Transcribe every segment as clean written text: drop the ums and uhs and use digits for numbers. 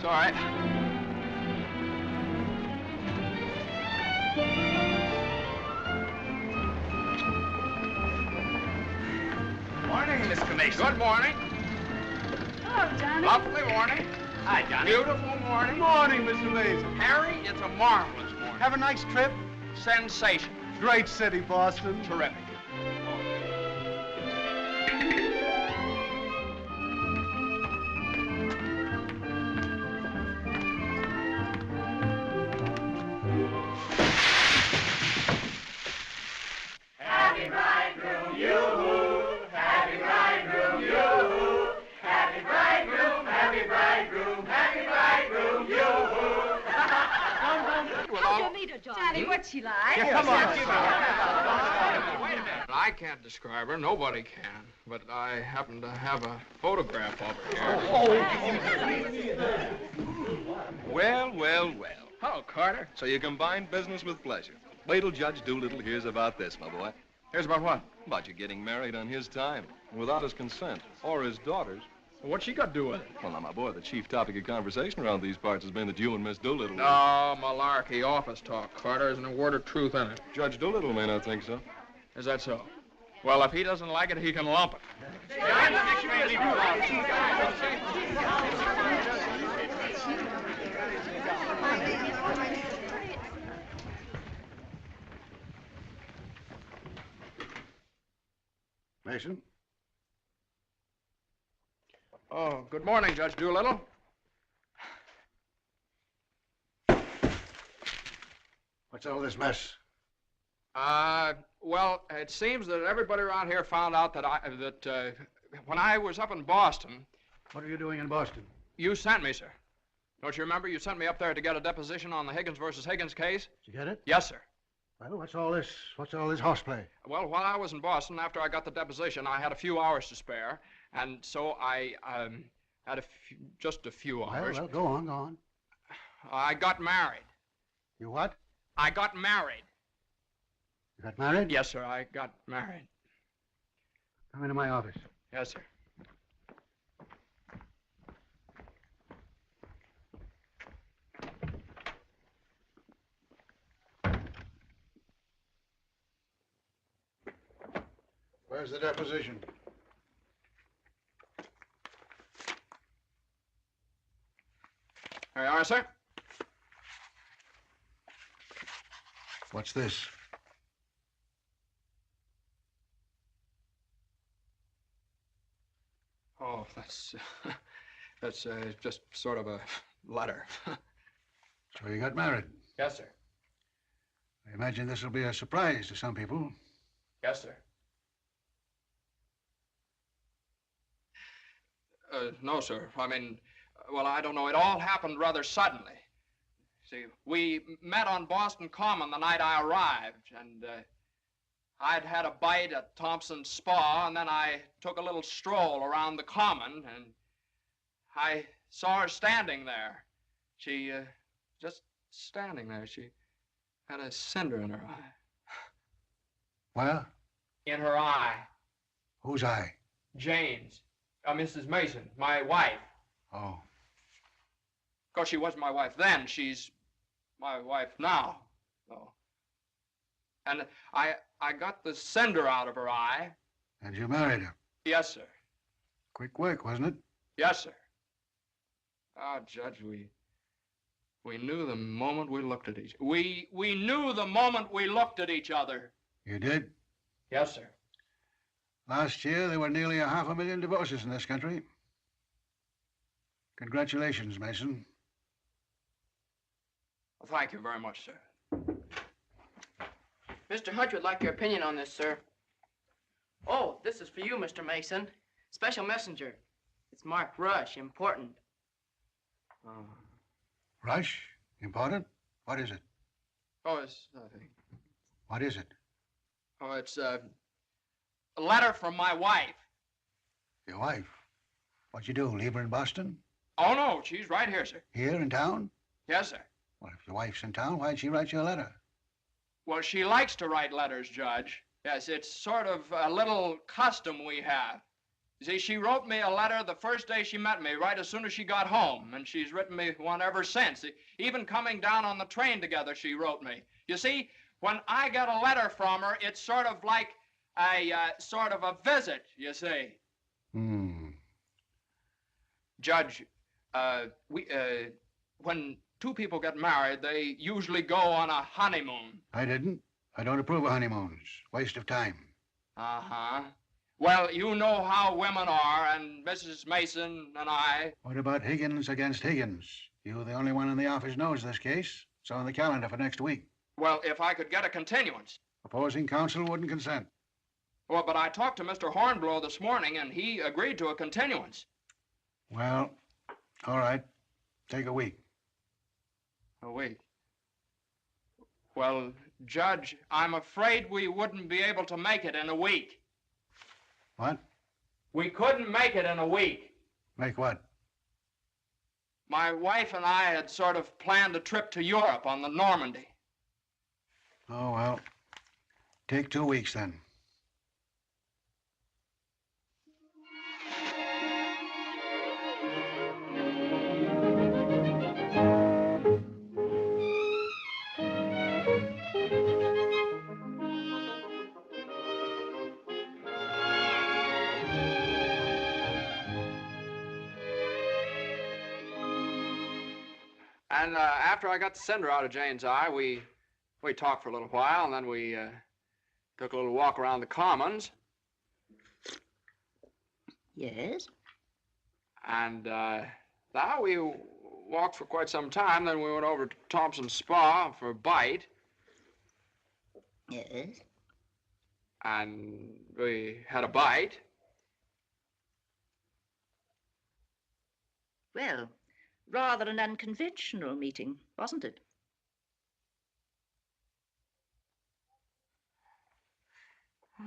all right. Morning, Miss Commission. Good morning. Hello, Johnny. Lovely morning. Hi, Johnny. Beautiful morning. Good morning, Mr. Mason. Harry, it's a marvelous morning. Have a nice trip. Sensation. Great city, Boston. Terrific. Happy bridegroom, yoo-hoo! Happy bridegroom, yoo-hoo! Happy bridegroom, happy bridegroom, happy bridegroom, yoo-hoo! How'd you meet her, Johnny? What's she like? Yeah, come on. Wait a minute. I can't describe her. Nobody can. But I happen to have a photograph of her here. Well, well, well. Hello, Carter. So you combine business with pleasure. Wait till Judge Doolittle hears about this, my boy. Here's about what? About you getting married on his time, without his consent, or his daughter's. What's she got to do with it? Well, now, my boy, the chief topic of conversation around these parts has been that you and Miss Doolittle... No, malarkey, office talk, Carter. Isn't a word of truth in it. Judge Doolittle may not think so. Is that so? Well, if he doesn't like it, he can lump it. Mason? Oh, good morning, Judge Doolittle. What's all this mess? Well, it seems that everybody around here found out that when I was up in Boston... What are you doing in Boston? You sent me, sir. Don't you remember? You sent me up there to get a deposition on the Higgins versus Higgins case. Did you get it? Yes, sir. Well, what's all this horseplay? Well, while I was in Boston, after I got the deposition, I had a few hours to spare, and so I had just a few hours. Well, go on. I got married. You what? I got married. You got married? Yes, sir, I got married. Come into my office. Yes, sir. Where's the deposition? There you are, sir. What's this? Oh, that's just sort of a letter. So you got married? Yes, sir. I imagine this will be a surprise to some people. Yes, sir. No, sir. I mean, well, I don't know. It all happened rather suddenly. See, we met on Boston Common the night I arrived, and I'd had a bite at Thompson's Spa, and then I took a little stroll around the Common, and I saw her standing there. She, just standing there. She had a cinder in her eye. Where? In her eye. Whose eye? Jane's. Mrs. Mason, my wife. Oh. Of course, she wasn't my wife then. She's my wife now. Oh. And I got the cinder out of her eye. And you married her? Yes, sir. Quick work, wasn't it? Yes, sir. Ah, Judge, we knew the moment we looked at each... We knew the moment we looked at each other. You did? Yes, sir. Last year, there were nearly 500,000 divorces in this country. Congratulations, Mason. Well, thank you very much, sir. Mr. Hunt would like your opinion on this, sir. Oh, this is for you, Mr. Mason. Special messenger. It's marked Rush, important. Rush? Important? What is it? Oh, it's nothing. What is it? Oh, it's a letter from my wife. Your wife? What'd you do, leave her in Boston? Oh, no, she's right here, sir. Here in town? Yes, sir. Well, if your wife's in town, why'd she write you a letter? Well, she likes to write letters, Judge. Yes, it's sort of a little custom we have. See, she wrote me a letter the first day she met me, right as soon as she got home, and she's written me one ever since. Even coming down on the train together, she wrote me. You see, when I get a letter from her, it's sort of like a sort of a visit, you see. Judge, when two people get married, they usually go on a honeymoon. I didn't. I don't approve of honeymoons. Waste of time. Uh-huh. Well, you know how women are, and Mrs. Mason and I... What about Higgins against Higgins? You the only one in the office knows this case. It's on the calendar for next week. Well, if I could get a continuance. Opposing counsel wouldn't consent. Well, but I talked to Mr. Hornblow this morning, and he agreed to a continuance. Well, all right. Take a week. A week? Well, Judge, I'm afraid we wouldn't be able to make it in a week. What? We couldn't make it in a week. Make what? My wife and I had sort of planned a trip to Europe on the Normandy. Oh, well, take 2 weeks then. And after I got the cinder out of Jane's eye, we talked for a little while, and then we took a little walk around the Commons. Yes? And now we walked for quite some time, then we went over to Thompson's Spa for a bite. Yes? And we had a bite. Well, rather an unconventional meeting, wasn't it?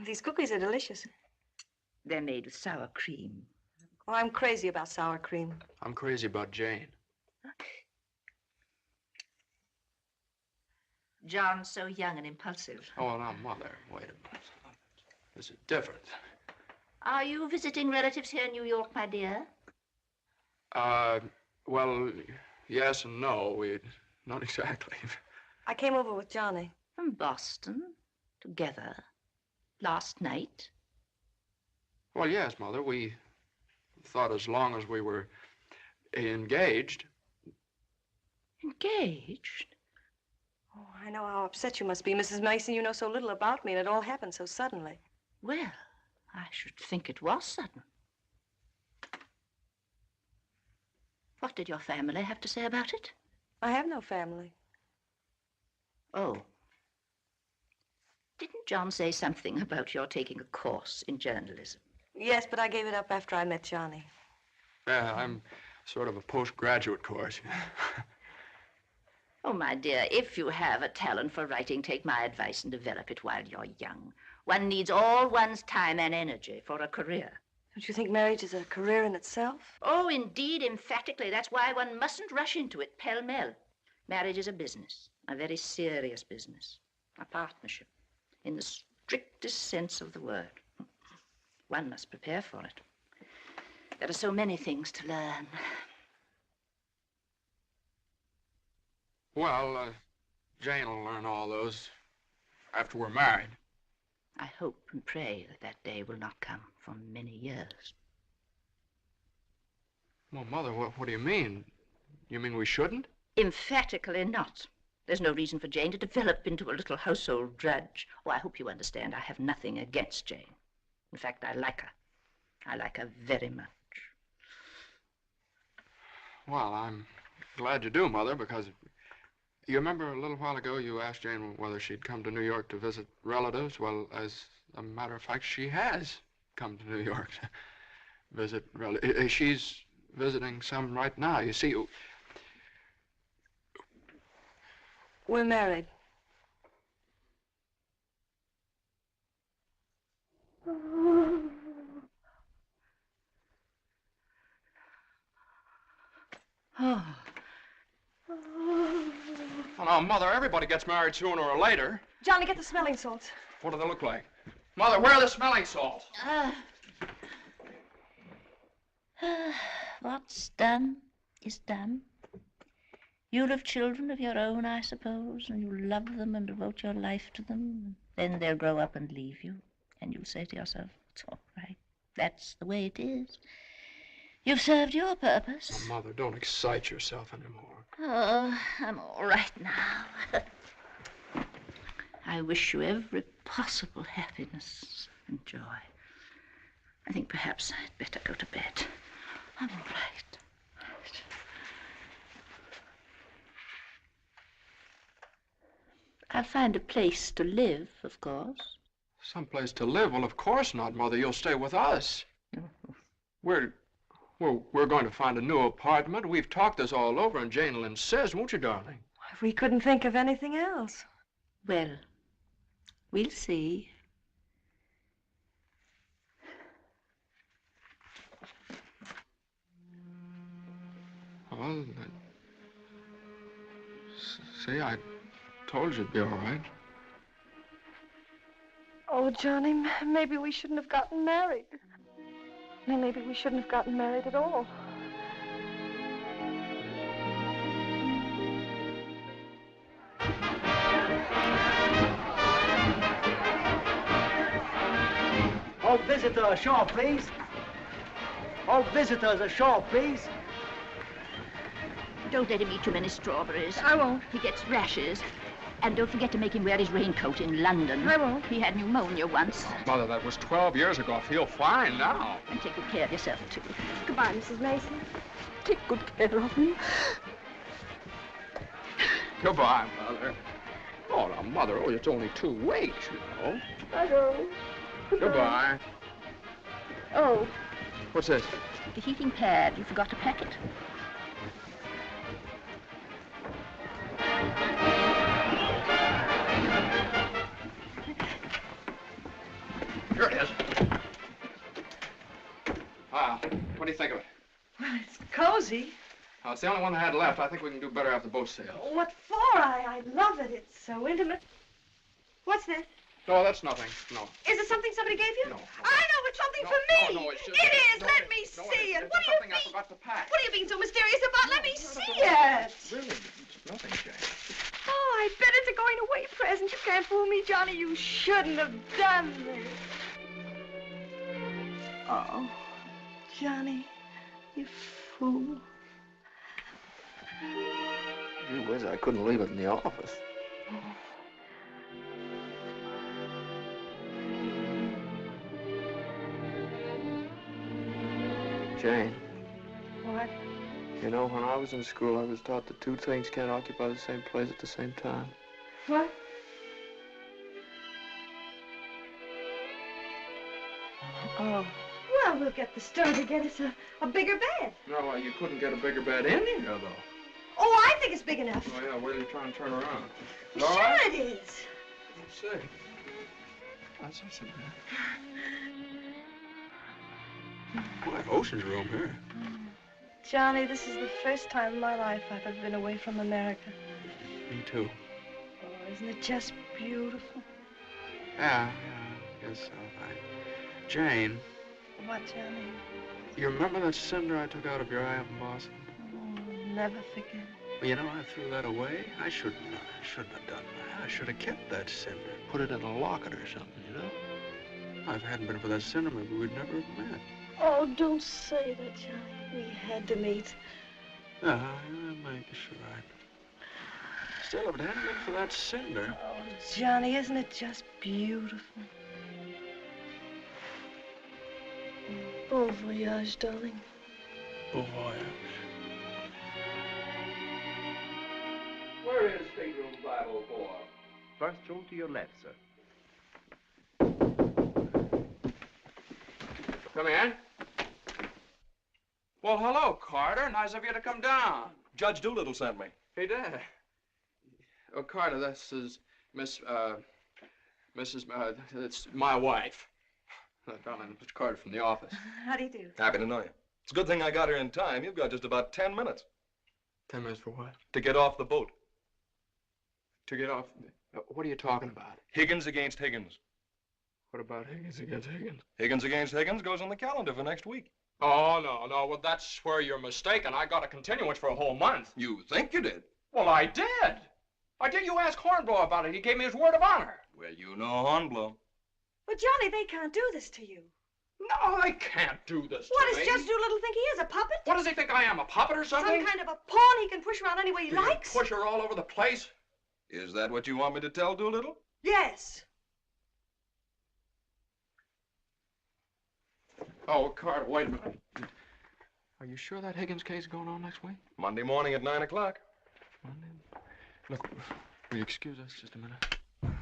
These cookies are delicious. They're made with sour cream. Oh, I'm crazy about sour cream. I'm crazy about Jane. John's so young and impulsive. Oh, now, Mother, wait a minute. This is different. Are you visiting relatives here in New York, my dear? Well, yes and no. Not exactly. I came over with Johnny. From Boston, together, last night? Well, yes, Mother. We thought as long as we were engaged. Engaged? Oh, I know how upset you must be, Mrs. Mason. You know so little about me, and it all happened so suddenly. Well, I should think it was sudden. What did your family have to say about it? I have no family. Oh. Didn't John say something about your taking a course in journalism? Yes, but I gave it up after I met Johnny. Yeah, I'm sort of a postgraduate course. Oh, my dear, if you have a talent for writing, take my advice and develop it while you're young. One needs all one's time and energy for a career. Don't you think marriage is a career in itself? Oh, indeed, emphatically. That's why one mustn't rush into it pell-mell. Marriage is a business, a very serious business, a partnership, in the strictest sense of the word. One must prepare for it. There are so many things to learn. Well, Jane will learn all those after we're married. I hope and pray that that day will not come for many years. Well, Mother, what do you mean? You mean we shouldn't? Emphatically not. There's no reason for Jane to develop into a little household drudge. Oh, I hope you understand I have nothing against Jane. In fact, I like her. I like her very much. Well, I'm glad you do, Mother, because you remember a little while ago you asked Jane whether she'd come to New York to visit relatives? Well, as a matter of fact, she has come to New York to visit relatives. She's visiting some right now. You see, we're married. Oh. Well, now, Mother, everybody gets married sooner or later. Johnny, get the smelling salts. What do they look like? Mother, where are the smelling salts? What's done is done. You'll have children of your own, I suppose, and you'll love them and devote your life to them. Then they'll grow up and leave you, and you'll say to yourself, it's all right. That's the way it is. You've served your purpose. Oh, Mother, don't excite yourself anymore. Oh, I'm all right now. I wish you every possible happiness and joy. I think perhaps I'd better go to bed. I'm all right. I'll find a place to live, of course. Someplace to live? Well, of course not, Mother. You'll stay with us. We're going to find a new apartment. We've talked this all over, and Jane will insist, won't you, darling? We couldn't think of anything else. Well, we'll see. Well, see, I told you it'd be all right. Oh, Johnny, maybe we shouldn't have gotten married. Maybe we shouldn't have gotten married at all. All visitors ashore, please. All visitors ashore, please. Don't let him eat too many strawberries. I won't. He gets rashes. And don't forget to make him wear his raincoat in London. I won't. He had pneumonia once. Mother, that was 12 years ago. I feel fine now. And take good care of yourself, too. Goodbye, Mrs. Mason. Take good care of him. Goodbye, Mother. Oh, now, Mother, it's only 2 weeks, you know. I know. Goodbye. Oh. What's this? The heating pad. You forgot to pack it. Here it is. What do you think of it? Well, it's cozy. It's the only one I had left. I think we can do better after both sales. What for? I love it. It's so intimate. What's this? No, that's nothing. No. Is it something somebody gave you? No. I know it's something No, for me. no, it's just... It is. No, Let me no, see it. It's What do you something I forgot to pack. What are you being so mysterious about? Let me see it. Really, it's nothing, Jane. Oh, I bet it's a going away present. You can't fool me, Johnny. You shouldn't have done this. Oh, Johnny, you fool. Gee whiz, I couldn't leave it in the office. Jane. What? You know, when I was in school, I was taught that 2 things can't occupy the same place at the same time. What? Oh. Well, we'll get the store to get us a bigger bed. No, you couldn't get a bigger bed in here, though. Oh, I think it's big enough. Oh, yeah, where are you trying to turn around? Sure right? it is. Let's see. That's not so bad. Boy, ocean's room here. Johnny, this is the first time in my life I've ever been away from America. Me too. Oh, isn't it just beautiful? Yeah, I guess so. Jane. What, Johnny? You remember that cinder I took out of your eye up in Boston? Oh, never forget. Well, you know, I threw that away. I shouldn't have done that. I should have kept that cinder, put it in a locket or something, you know? If it hadn't been for that cinder, maybe we'd never have met. Oh, don't say that, Johnny. We had to meet. Yeah, maybe you're right. Still, if it hadn't been for that cinder... Oh, Johnny, isn't it just beautiful? Bon voyage, darling. Bon voyage. Where is stateroom 504? First room to your left, sir. Come in. Well, hello, Carter. Nice of you to come down. Judge Doolittle sent me. He did. Oh, Carter, this is it's my wife. Darling, Mr. Carter from the office. How do you do? Happy to know you. It's a good thing I got here in time. You've got just about 10 minutes. 10 minutes for what? To get off the boat. To get off? What are you talking about? Higgins against Higgins. What about Higgins against Higgins? Higgins against Higgins goes on the calendar for next week. Oh, no. Well, that's where you're mistaken. I got a continuance for a whole month. You think you did? Well, I did. You ask Hornblow about it. He gave me his word of honor. Well, you know Hornblow. But, Johnny, they can't do this to you. No, they can't do this What to does me. Judge Doolittle think he is, a puppet? What does he think I am, a puppet or something? Some kind of a pawn he can push around any way he likes? Push her all over the place? Is that what you want me to tell Doolittle? Yes. Oh, Carter, wait a minute. Are you sure that Higgins case is going on next week? Monday morning at 9 o'clock. Monday? Look, will you excuse us just a minute?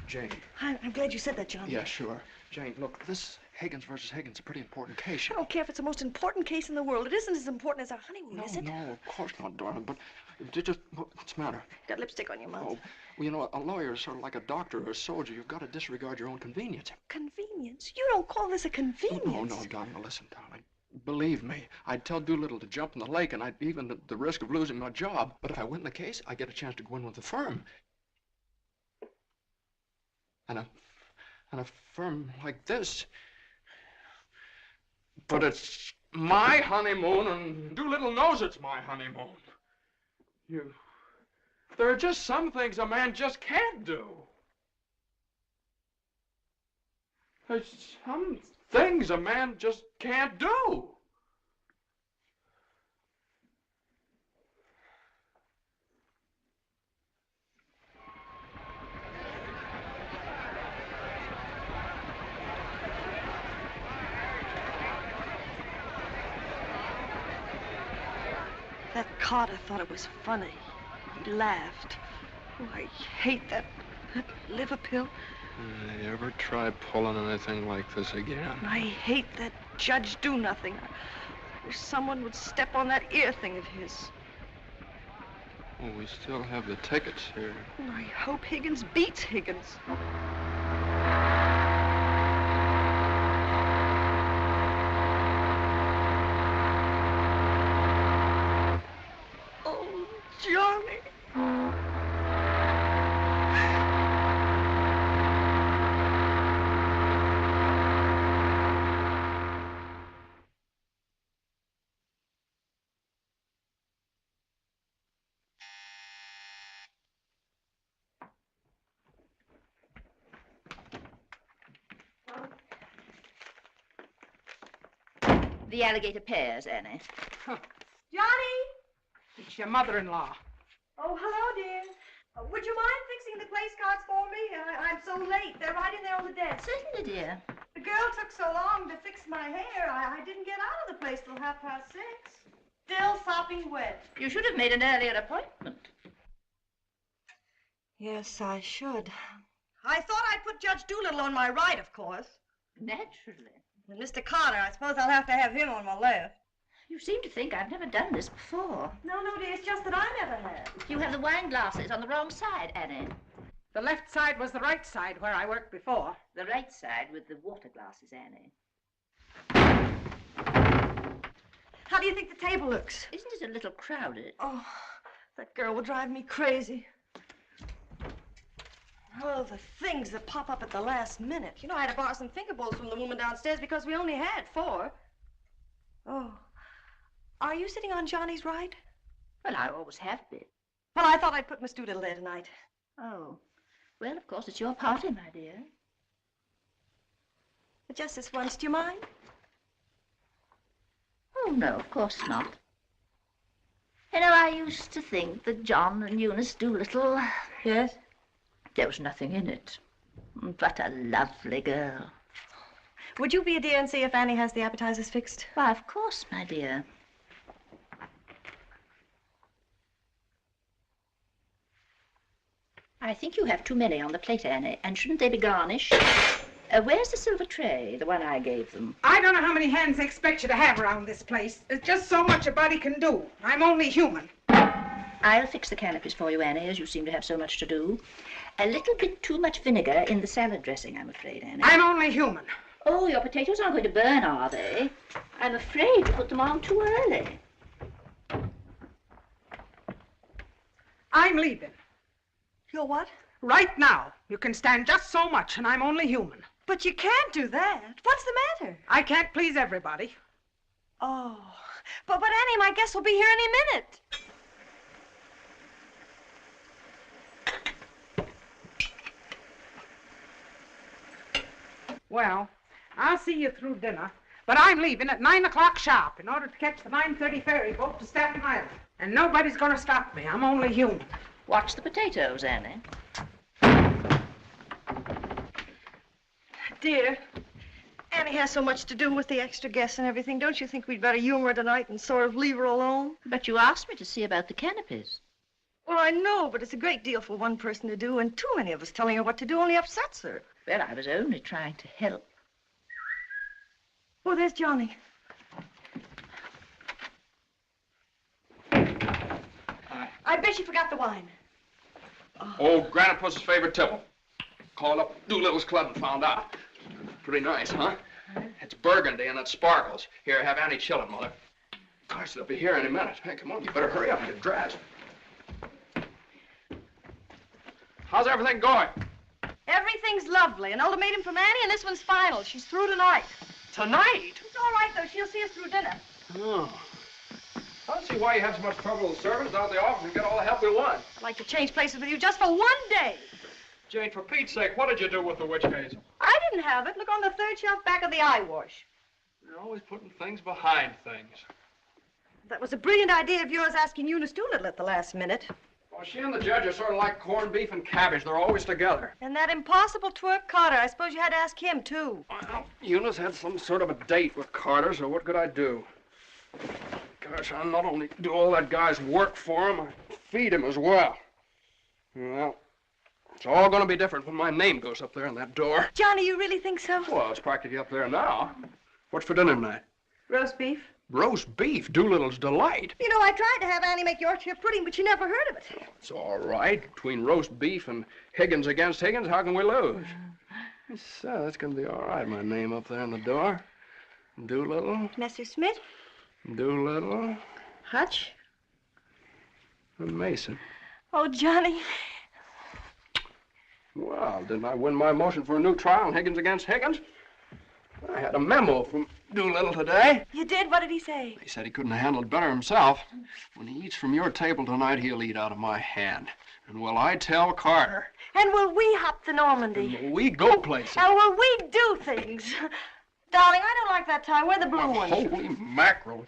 Jane. I'm glad you said that, Johnny. Yeah, sure. Jane, look, this Higgins versus Higgins is a pretty important case. I don't care if it's the most important case in the world. It isn't as important as our honeymoon, is it? No, of course not, darling, but what's the matter? Got lipstick on your mouth. Oh, well, you know, a lawyer is sort of like a doctor or a soldier. You've got to disregard your own convenience. Convenience? You don't call this a convenience. No, darling, listen, darling. Believe me, I'd tell Doolittle to jump in the lake, and I'd even at the risk of losing my job. But if I win the case, I get a chance to go in with the firm. And a firm like this. But it's my honeymoon, and Doolittle knows it's my honeymoon. There are just some things a man just can't do. There's some things a man just can't do. That Carter thought it was funny. He laughed. Oh, I hate that liver pill. You ever try pulling anything like this again? I hate that Judge Do-Nothing. I wish someone would step on that ear thing of his. Well, we still have the tickets here. I hope Higgins beats Higgins. Oh, Johnny. The alligator pears, Annie. Johnny! It's your mother-in-law. Oh, hello, dear. Would you mind fixing the place cards for me? I'm so late. They're right in there on the desk. Certainly, dear. The girl took so long to fix my hair, I didn't get out of the place till 6:30. Still sopping wet. You should have made an earlier appointment. Yes, I should. I thought I'd put Judge Doolittle on my right, of course. Naturally. And Mr. Carter, I suppose I'll have to have him on my left. You seem to think I've never done this before. No, dear, it's just that I never have. You have the wine glasses on the wrong side, Annie. The left side was the right side where I worked before. The right side with the water glasses, Annie. How do you think the table looks? Isn't it a little crowded? Oh, that girl will drive me crazy. Oh, the things that pop up at the last minute. You know, I had to borrow some finger bowls from the woman downstairs because we only had 4. Oh. Are you sitting on Johnny's right? Well, I always have been. Well, I thought I'd put Miss Doolittle there tonight. Oh. Well, of course, it's your party, my dear. But just this once, do you mind? Oh, no, of course not. You know, I used to think that John and Eunice Doolittle... Yes? There was nothing in it. But a lovely girl. Would you be a dear and see if Annie has the appetizers fixed? Why, of course, my dear. I think you have too many on the plate, Annie, and shouldn't they be garnished? Where's the silver tray, the one I gave them? I don't know how many hands they expect you to have around this place. There's just so much a body can do. I'm only human. I'll fix the canopies for you, Annie, as you seem to have so much to do. A little bit too much vinegar in the salad dressing, I'm afraid, Annie. I'm only human. Oh, your potatoes aren't going to burn, are they? I'm afraid you put them on too early. I'm leaving. You're what? Right now. You can stand just so much, and I'm only human. But you can't do that. What's the matter? I can't please everybody. Oh, but Annie, my guest will be here any minute. Well, I'll see you through dinner, but I'm leaving at 9 o'clock sharp in order to catch the 9:30 ferry boat to Staten Island. And nobody's going to stop me. I'm only human. Watch the potatoes, Annie. Dear, Annie has so much to do with the extra guests and everything. Don't you think we'd better humor her tonight and sort of leave her alone? But you asked me to see about the canopies. Well, I know, but it's a great deal for one person to do, and too many of us telling her what to do only upsets her. Well, I was only trying to help. Oh, there's Johnny. I bet you forgot the wine. Old Grandpa's favorite tipple. Called up Doolittle's club and found out. Pretty nice, huh? It's burgundy and it sparkles. Here, have Annie chill it, Mother. Gosh, they'll be here any minute. Hey, come on, you better hurry up and get dressed. How's everything going? Everything's lovely. An ultimatum from Annie, and this one's final. She's through tonight. Tonight? It's all right, though. She'll see us through dinner. Oh. I don't see why you have so much trouble with servants out of the office and get all the help we want. I'd like to change places with you just for one day. Jane, for Pete's sake, what did you do with the witch case? I didn't have it. Look on the third shelf back of the eye wash. You're always putting things behind things. That was a brilliant idea of yours asking Eunice Doolittle at the last minute. Well, she and the judge are sort of like corned beef and cabbage. They're always together. And that impossible twerp Carter. I suppose you had to ask him, too. Well, Eunice had some sort of a date with Carter, so what could I do? Gosh, I not only do all that guy's work for him, I feed him as well. Well, it's all going to be different when my name goes up there on that door. Johnny, you really think so? Well, it's practically up there now. What's for dinner tonight? Roast beef. Roast beef, Doolittle's delight. You know, I tried to have Annie make Yorkshire pudding, but she never heard of it. It's all right. Between roast beef and Higgins against Higgins, how can we lose? So, that's going to be all right, my name up there on the door. Doolittle. Messrs. Smith. Doolittle. Hutch. And Mason. Oh, Johnny. Well, didn't I win my motion for a new trial on Higgins against Higgins? I had a memo from Doolittle today. You did? What did he say? He said he couldn't have handled it better himself. When he eats from your table tonight, he'll eat out of my hand. And will I tell Carter? And will we hop the Normandy? And will we go places? And will we do things? Darling, I don't like that tie. Wear the blue one. Holy mackerel.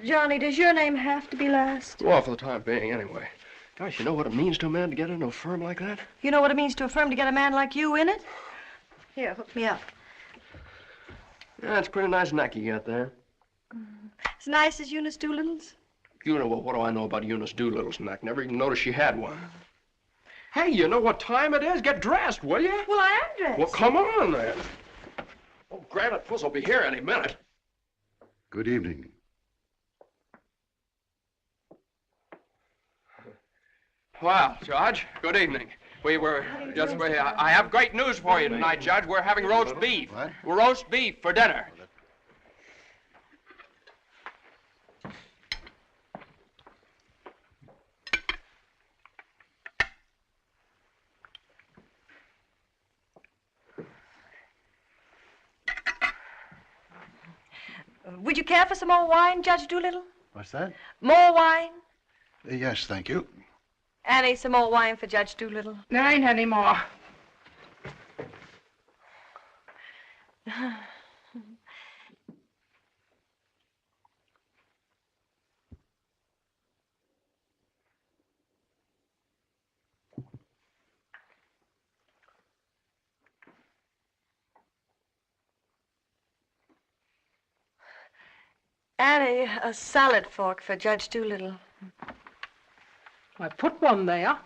Johnny, does your name have to be last? Well, for the time being, anyway. Gosh, you know what it means to a man to get into a firm like that? You know what it means to a firm to get a man like you in it? Here, hook me up. Yeah, it's a pretty nice neck you got there. As nice as Eunice Doolittle's? You know, well, what do I know about Eunice Doolittle's neck? Never even noticed she had one. Hey, you know what time it is? Get dressed, will you? Well, I am dressed. Well, come on, then. Oh, Granite Puss will be here any minute. Good evening. Well, Judge, good evening. We were just... I have great news for you tonight, Judge. We're having roast beef. What? Roast beef for dinner. Would you care for some more wine, Judge Doolittle? What's that? More wine? Yes, thank you. Annie, some more wine for Judge Doolittle. There ain't any more. Annie, a salad fork for Judge Doolittle. I put one there.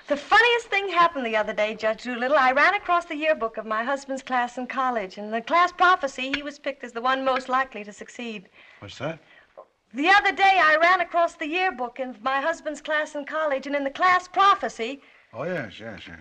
The funniest thing happened the other day, Judge Doolittle. I ran across the yearbook of my husband's class in college, and in the class prophecy, he was picked as the one most likely to succeed. What's that? The other day, I ran across the yearbook in my husband's class in college, and in the class prophecy... Oh, yes, yes, yes.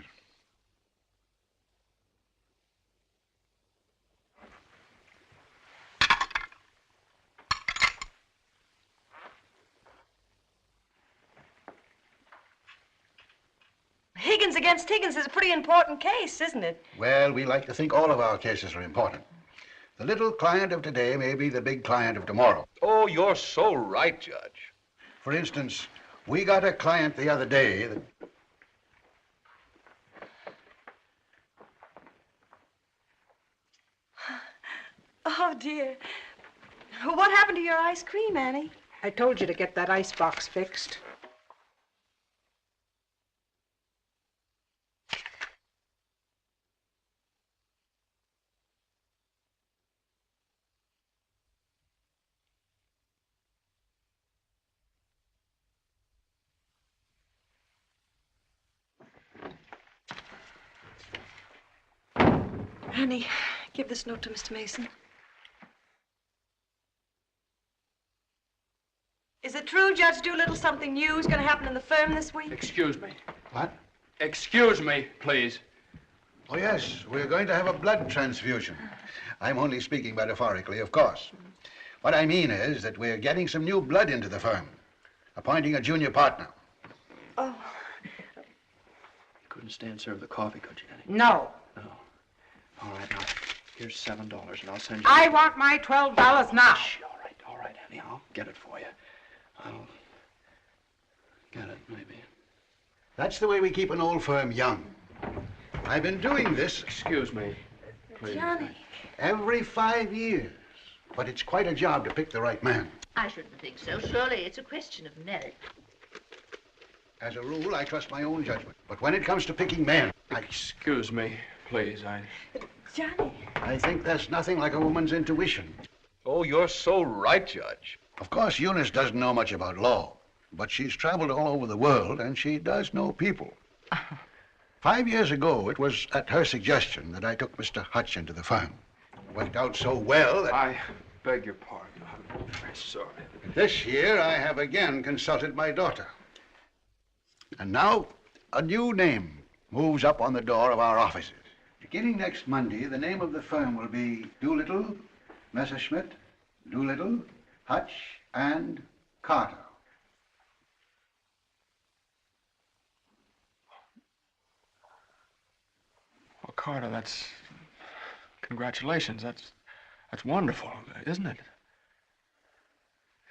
He Higgins against Higgins is a pretty important case, isn't it? Well, we like to think all of our cases are important. The little client of today may be the big client of tomorrow. Oh, you're so right, Judge. For instance, we got a client the other day that... Oh, dear. What happened to your ice cream, Annie? I told you to get that ice box fixed. Annie, give this note to Mr. Mason. Is it true, Judge Doolittle, something new is going to happen in the firm this week? Excuse me. What? Excuse me, please. Oh, yes, we're going to have a blood transfusion. I'm only speaking metaphorically, of course. What I mean is that we're getting some new blood into the firm, appointing a junior partner. Oh. Couldn't stand serve the coffee, could you, Annie? No. No. All right, now, here's $7, and I'll send you... I want my $12 now. Shh, all right, Annie, I'll get it for you. I'll get it, maybe. That's the way we keep an old firm young. I've been doing this... Excuse me, please. Johnny. Every 5 years. But it's quite a job to pick the right man. I shouldn't think so. Surely it's a question of merit. As a rule, I trust my own judgment. But when it comes to picking men, Excuse me, please, Johnny. I think there's nothing like a woman's intuition. Oh, you're so right, Judge. Of course, Eunice doesn't know much about law, but she's traveled all over the world, and she does know people. 5 years ago, it was at her suggestion that I took Mr. Hutch into the firm. It worked out so well that... I beg your pardon. I'm very sorry. This year, I have again consulted my daughter. And now, a new name moves up on the door of our offices. Beginning next Monday, the name of the firm will be Doolittle, Messerschmitt, Doolittle, Hutch, and Carter. Well, Carter, that's... Congratulations. That's wonderful, isn't it?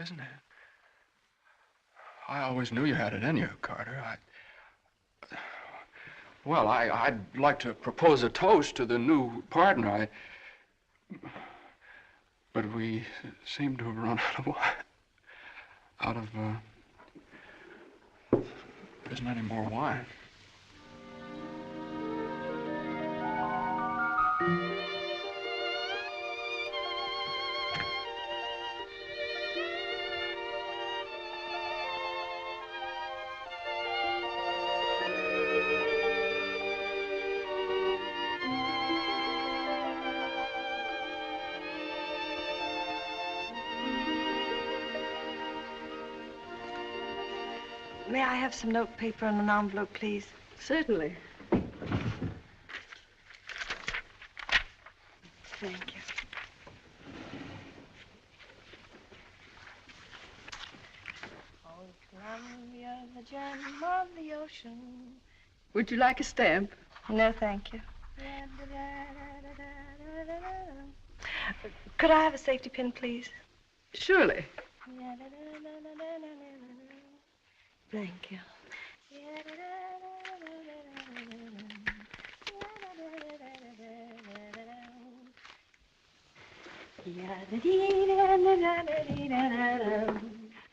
Isn't it? I always knew you had it in you, Carter. Well, I'd like to propose a toast to the new partner. But we seem to have run out of wine. There isn't any more wine. May I have some note paper and an envelope, please? Certainly. Thank you. Oh, Columbia, the gem of the ocean. Would you like a stamp? No, thank you. Could I have a safety pin, please? Surely. Thank you.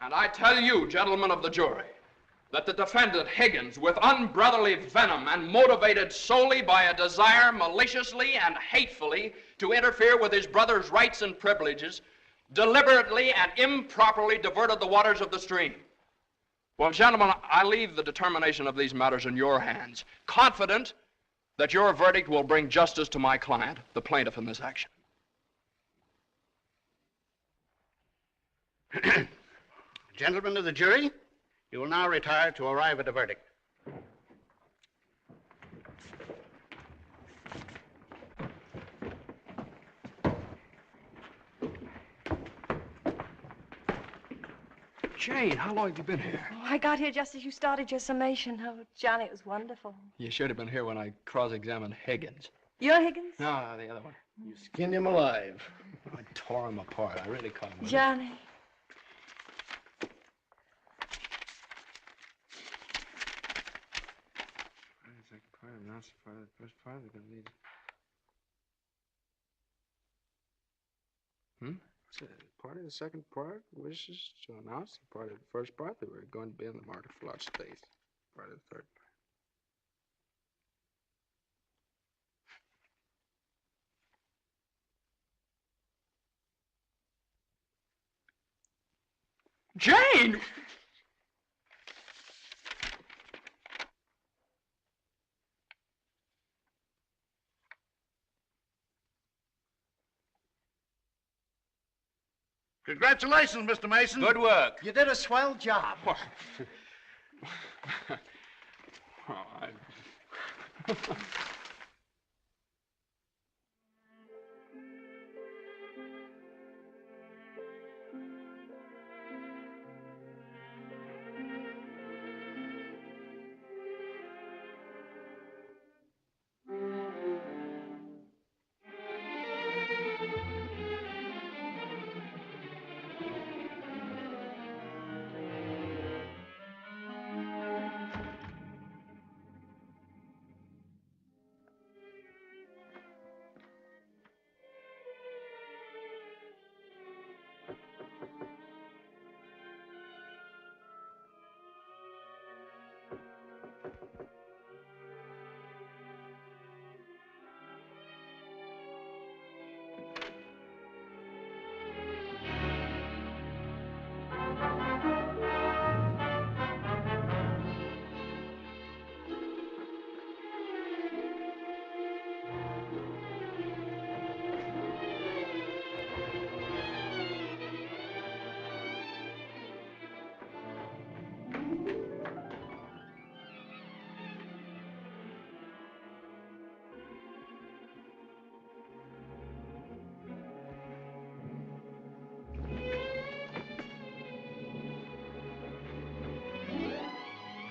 And I tell you, gentlemen of the jury, that the defendant Higgins, with unbrotherly venom and motivated solely by a desire maliciously and hatefully to interfere with his brother's rights and privileges, deliberately and improperly diverted the waters of the stream. Well, gentlemen, I leave the determination of these matters in your hands, confident that your verdict will bring justice to my client, the plaintiff in this action. Gentlemen of the jury, you will now retire to arrive at a verdict. Jane, how long have you been here? Oh, I got here just as you started your summation. Oh, Johnny, it was wonderful. You should have been here when I cross-examined Higgins. You're Higgins? No, the other one. You skinned him alive. I tore him apart. I really caught him. Johnny. Second part, announce the part of the first part. They're gonna need. Part of the second part wishes to announce the part of the first part that we're going to be in the market for large space. Part of the third part. Jane! Congratulations, Mr. Mason. Good work. You did a swell job.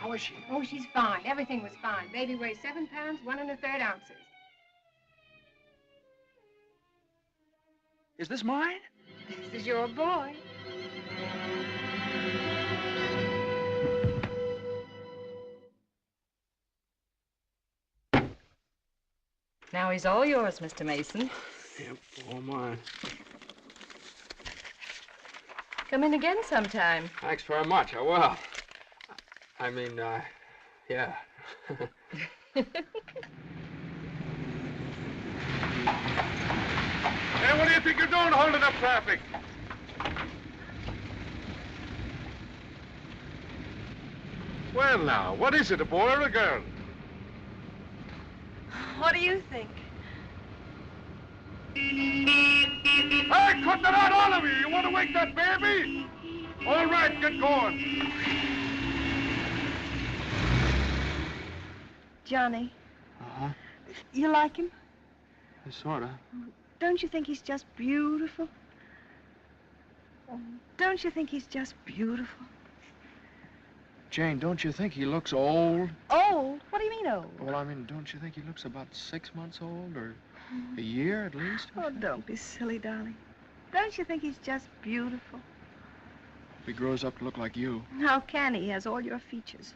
How is she? Oh, she's fine. Everything was fine. Baby weighs 7 pounds, 1 1/3 ounces. Is this mine? This is your boy. Now he's all yours, Mr. Mason. Yep, all mine. Come in again sometime. Thanks very much. I will. I mean, yeah. Hey, what do you think you're doing holding up traffic? Well, now, what is it, a boy or a girl? What do you think? Hey, cut that out, all of you! You want to wake that baby? All right, get going. Johnny, Uh-huh. you like him? Sort of. Don't you think he's just beautiful? Don't you think he's just beautiful? Jane, don't you think he looks old? Old? What do you mean old? Well, I mean, don't you think he looks about 6 months old, or a year at least? Oh, don't be silly, darling. Don't you think he's just beautiful? If he grows up to look like you. How can he? He has all your features.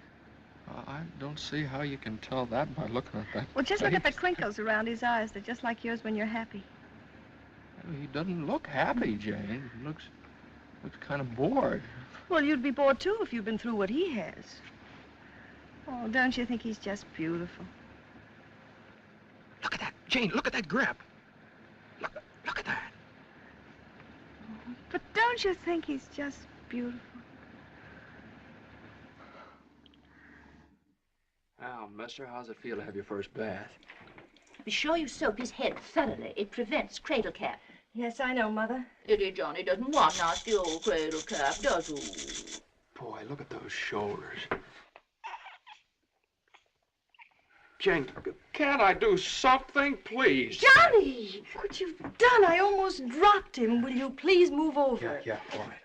I don't see how you can tell that by looking at that. Well, just look at the face. crinkles around his eyes. They're just like yours when you're happy. He doesn't look happy, Jane. He looks kind of bored. Well, you'd be bored, too, if you'd been through what he has. Oh, don't you think he's just beautiful? Look at that, Jane. Look at that grip. Look at that. But don't you think he's just beautiful? Well, mister, how's it feel to have your first bath? Be sure you soap his head thoroughly. It prevents cradle cap. Yes, I know, Mother. Idiot Johnny doesn't want nasty old cradle cap, does he? Boy, look at those shoulders. Jane, can't I do something, please? Johnny! What you've done, I almost dropped him. Will you please move over? Yeah, all right.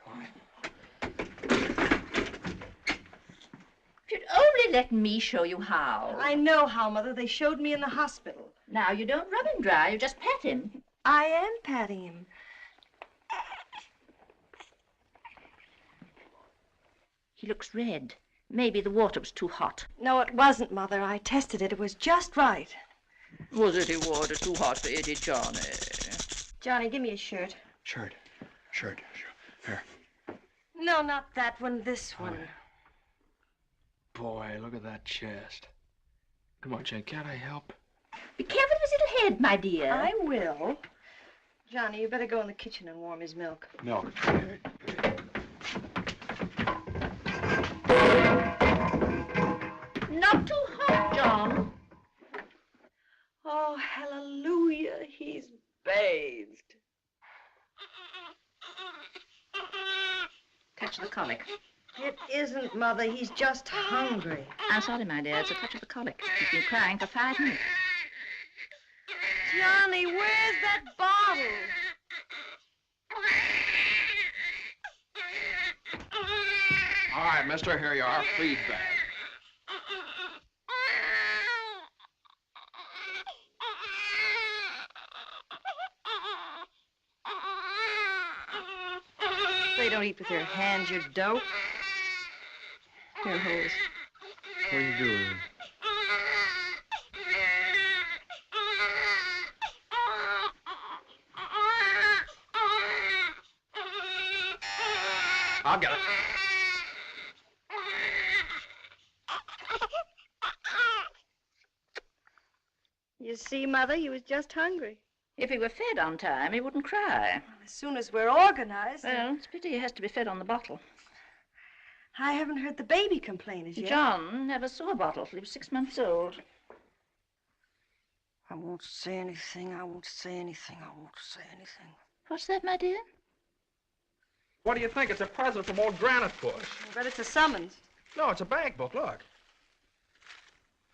let me show you how. I know how, Mother. They showed me in the hospital. Now, you don't rub him dry, you just pat him. I am patting him. He looks red. Maybe the water was too hot. No, it wasn't, Mother. I tested it. It was just right. Was it water too hot for Eddie, Johnny? Johnny, give me a shirt. Shirt. Here. No, not that one. This one. Boy, look at that chest. Come on, Jane, can't I help? Be careful of his little head, my dear. I will. Johnny, you better go in the kitchen and warm his milk. Milk. Not too hot, John. Oh, hallelujah. He's bathed. Touch the colic. It isn't, Mother. He's just hungry. I'm sorry, my dear. It's a touch of the colic. He's been crying for 5 minutes. Johnny, where's that bottle? All right, mister, here you are. Feed bag. They don't eat with their hands, you dope. Here, Horace. What are you doing? I'll get it. You see, Mother, he was just hungry. If he were fed on time, he wouldn't cry. As soon as we're organized. Well, it's a pity he has to be fed on the bottle. I haven't heard the baby complain as yet. John never saw a bottle till he was 6 months old. I won't say anything. I won't say anything. I won't say anything. What's that, my dear? What do you think? It's a present from old Granite Bush. I bet it's a summons. No, it's a bank book. Look.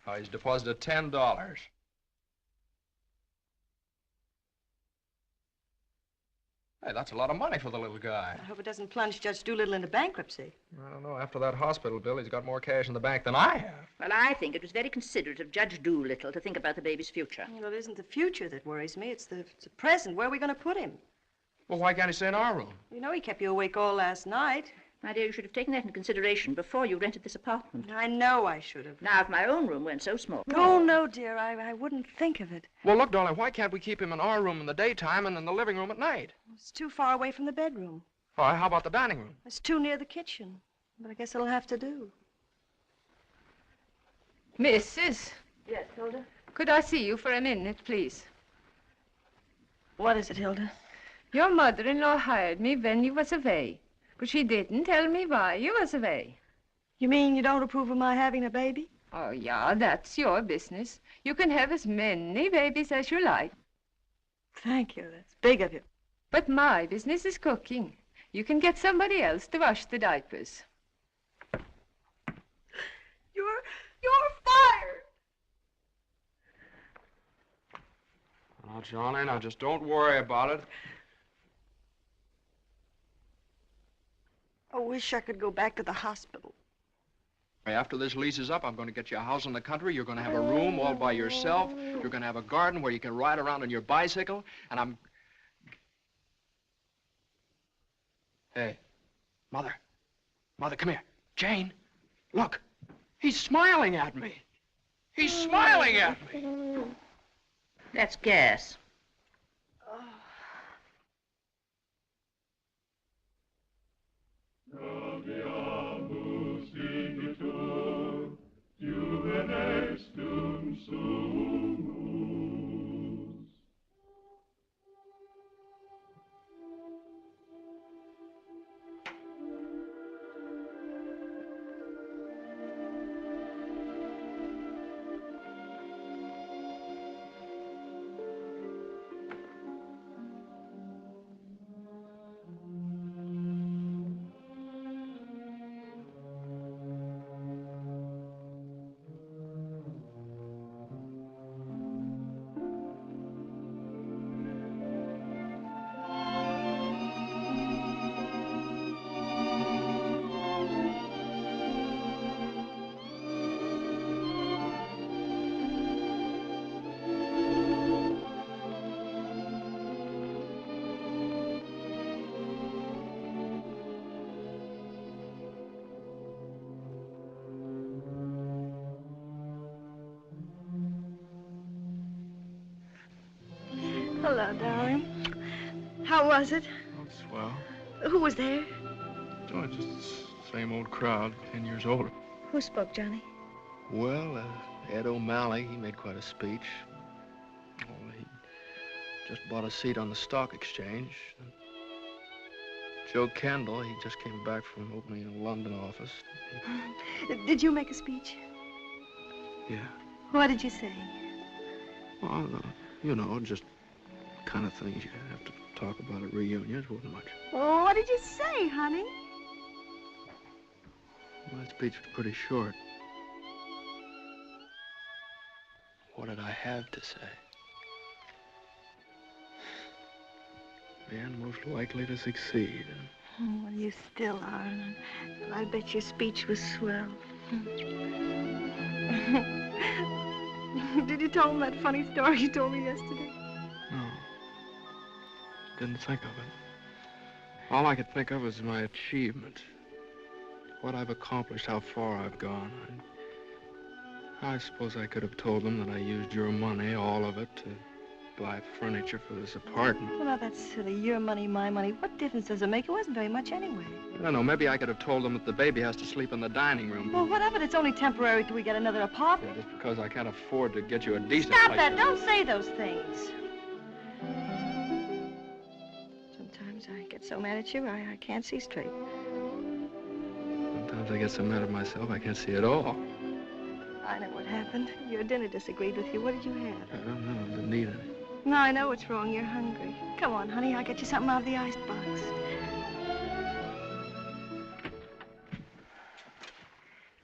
Oh, he's deposited $10. Hey, that's a lot of money for the little guy. I hope it doesn't plunge Judge Doolittle into bankruptcy. I don't know. After that hospital bill, he's got more cash in the bank than I have. Well, I think it was very considerate of Judge Doolittle to think about the baby's future. Well, it isn't the future that worries me. It's the present. Where are we going to put him? Well, why can't he stay in our room? You know he kept you awake all last night. My dear, you should have taken that into consideration before you rented this apartment. I know I should have. Now, if my own room weren't so small. Oh, no, dear. I wouldn't think of it. Well, look, darling, why can't we keep him in our room in the daytime and in the living room at night? It's too far away from the bedroom. All right, how about the dining room? It's too near the kitchen. But I guess it'll have to do. Mrs. Yes, Hilda? Could I see you for a minute, please? What is it, Hilda? Your mother-in-law hired me when you was away, but she didn't tell me why you was away. You mean you don't approve of my having a baby? Oh, yeah, that's your business. You can have as many babies as you like. Thank you. That's big of you. But my business is cooking. You can get somebody else to wash the diapers. You're fired. Now, Johnny, now just don't worry about it. I wish I could go back to the hospital. After this lease is up, I'm going to get you a house in the country. You're going to have a room all by yourself. You're going to have a garden where you can ride around on your bicycle. And I'm... Hey, Mother. Mother, come here. Jane, look. He's smiling at me. He's smiling at me. That's gas. Hello, darling. How was it? Oh, swell. Who was there? Oh, just the same old crowd, 10 years older. Who spoke, Johnny? Well, Ed O'Malley, he made quite a speech. Oh, he just bought a seat on the stock exchange. Joe Kendall, he just came back from opening a London office. Did you make a speech? Yeah. What did you say? Well, you know, just kind of things you have to talk about at reunions. Wasn't much. Oh, what did you say, honey? Well, that speech was pretty short. What did I have to say? Man most likely to succeed. Oh, well, you still are. Well, I bet your speech was swell. Did you tell him that funny story you told me yesterday? No. Didn't think of it. All I could think of was my achievement. What I've accomplished, how far I've gone. I suppose I could have told them that I used your money, all of it, to buy furniture for this apartment. Well, now, that's silly. Your money, my money. What difference does it make? It wasn't very much anyway. I don't know. Maybe I could have told them that the baby has to sleep in the dining room. Well, what of it? It's only temporary till we get another apartment. Yeah, just because I can't afford to get you a decent Stop place that. to Don't live. say those things. Sometimes I get so mad at you, I can't see straight. Sometimes I get so mad at myself, I can't see at all. I know what happened. Your dinner disagreed with you. What did you have? I don't know. I didn't need any. No, I know what's wrong. You're hungry. Come on, honey. I'll get you something out of the icebox.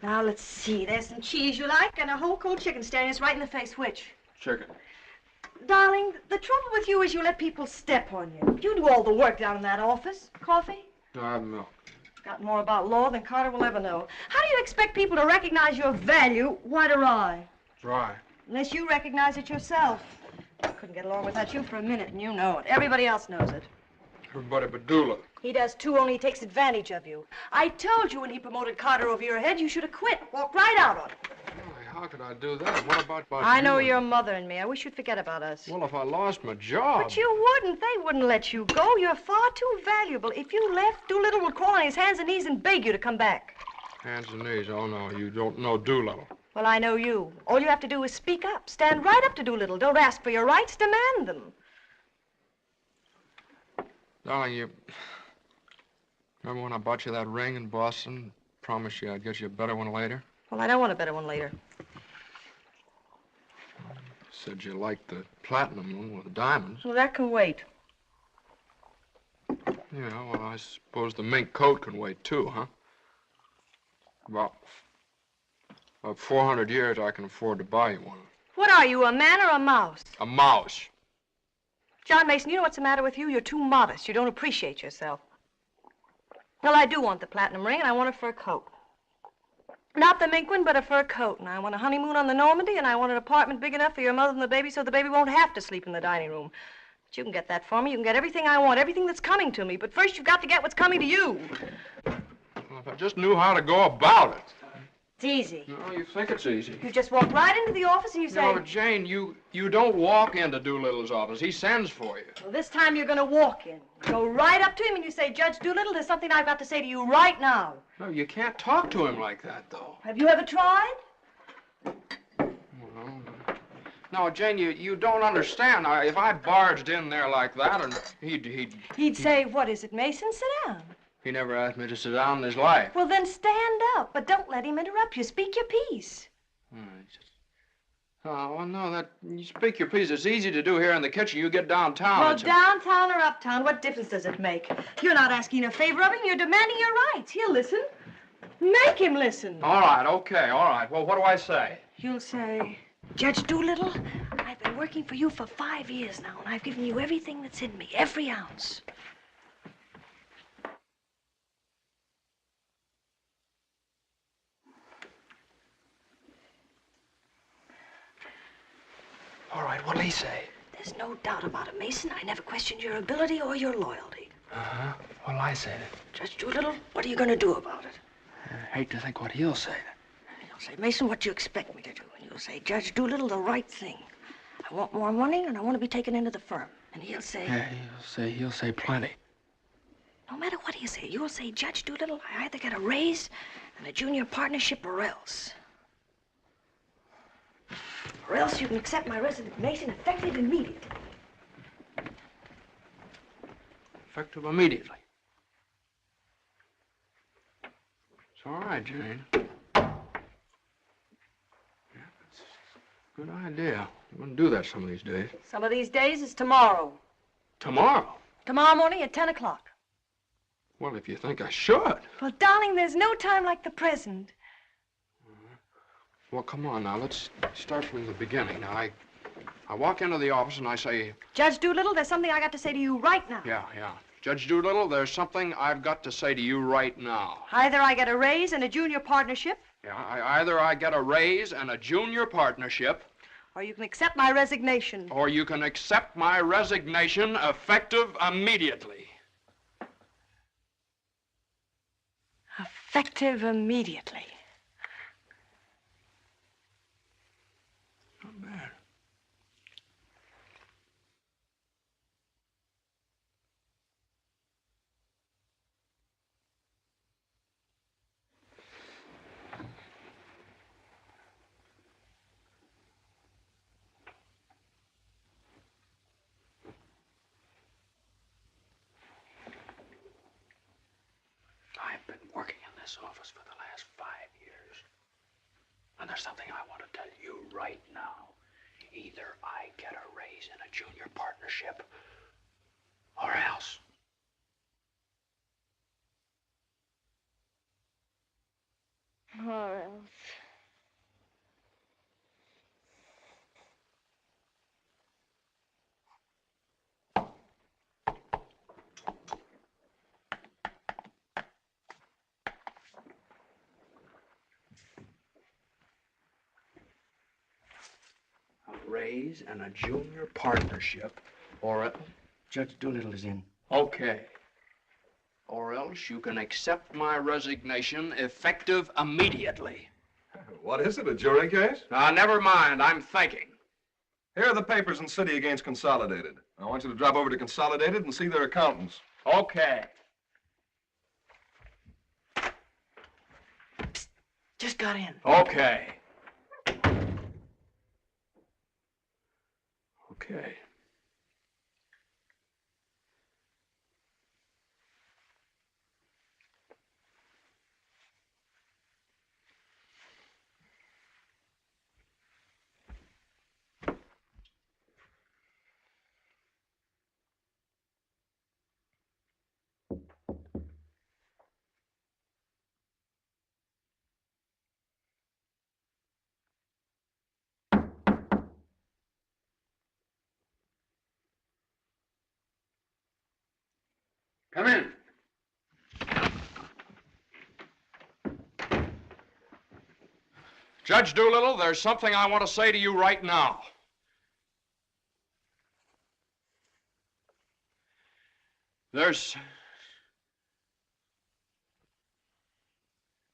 Now, let's see. There's some cheese you like and a whole cold chicken staring us right in the face. Which? Chicken. Darling, the trouble with you is you let people step on you. You do all the work down in that office. Coffee? No, I have milk. Got more about law than Carter will ever know. How do you expect people to recognize your value, white or rye? Dry. Unless you recognize it yourself. I couldn't get along without you for a minute, and you know it. Everybody else knows it. Everybody but Doolittle. He does too, only he takes advantage of you. I told you when he promoted Carter over your head, you should have quit. Walked right out on him. How could I do that? What about I know you? your mother and me. I wish you'd forget about us. Well, if I lost my job... But you wouldn't. They wouldn't let you go. You're far too valuable. If you left, Doolittle would crawl on his hands and knees and beg you to come back. Hands and knees. Oh, no, you don't know Doolittle. Well, I know you. All you have to do is speak up. Stand right up to Doolittle. Don't ask for your rights. Demand them. Darling, you... Remember when I bought you that ring in Boston? Promised you I'd get you a better one later? Well, I don't want a better one later. Said you liked the platinum one with the diamonds. Well, that can wait. Yeah, well, I suppose the mink coat can wait, too, huh? About 400 years, I can afford to buy you one. What are you, a man or a mouse? A mouse. John Mason, you know what's the matter with you? You're too modest. You don't appreciate yourself. Well, I do want the platinum ring, and I want a fur coat. Not the mink one, but a fur coat. And I want a honeymoon on the Normandy, and I want an apartment big enough for your mother and the baby so the baby won't have to sleep in the dining room. But you can get that for me. You can get everything I want, everything that's coming to me. But first, you've got to get what's coming to you. Well, if I just knew how to go about it. It's easy. No, you think it's easy. You just walk right into the office and you say... No, Jane, you don't walk into Doolittle's office. He sends for you. Well, this time you're going to walk in. Go right up to him and you say, Judge Doolittle, there's something I've got to say to you right now. No, you can't talk to him like that, though. Have you ever tried? No, Jane, you don't understand. If I barged in there like that, and He'd say, what is it, Mason? Sit down. He never asked me to sit down in his life. Well, then stand up, but don't let him interrupt you. Speak your piece. Oh, well, no, you speak your piece. It's easy to do here in the kitchen. You get downtown. Well, downtown or uptown, what difference does it make? You're not asking a favor of him. You're demanding your rights. He'll listen. Make him listen. All right, okay, all right. Well, what do I say? You'll say, Judge Doolittle, I've been working for you for 5 years now, and I've given you everything that's in me, every ounce. All right, what'll he say? There's no doubt about it, Mason. I never questioned your ability or your loyalty. Uh-huh. What'll I say then? Judge Doolittle, what are you going to do about it? I hate to think what he'll say. He'll say, Mason, what do you expect me to do? And you'll say, Judge Doolittle, the right thing. I want more money, and I want to be taken into the firm. And he'll say... Yeah, he'll say plenty. No matter what he'll say, you'll say, Judge Doolittle, I either get a raise and a junior partnership or else. Or else you can accept my resignation effective immediately. Effective immediately. It's all right, Jane. Yeah, that's a good idea. I'm going to do that some of these days. Some of these days is tomorrow. Tomorrow? Tomorrow morning at 10 o'clock. Well, if you think I should. Well, darling, there's no time like the present. Well, come on now. Let's start from the beginning. Now, I walk into the office and I say... Judge Doolittle, there's something I got to say to you right now. Yeah. Judge Doolittle, there's something I've got to say to you right now. Either I get a raise and a junior partnership. Yeah, either I get a raise and a junior partnership. Or you can accept my resignation. Or you can accept my resignation effective immediately. Effective immediately. Not bad. I've been working in this office for the last 5 years. And there's something I want to tell you right now. Either I get a raise and a junior partnership, or else. Or else. A raise and a junior partnership, or else... Judge Doolittle is in. Okay. Or else you can accept my resignation effective immediately. What is it, a jury case? Never mind, I'm thinking. Here are the papers in City against Consolidated. I want you to drop over to Consolidated and see their accountants. Okay. Psst, just got in. Okay. Okay. Come in. Judge Doolittle, there's something I want to say to you right now.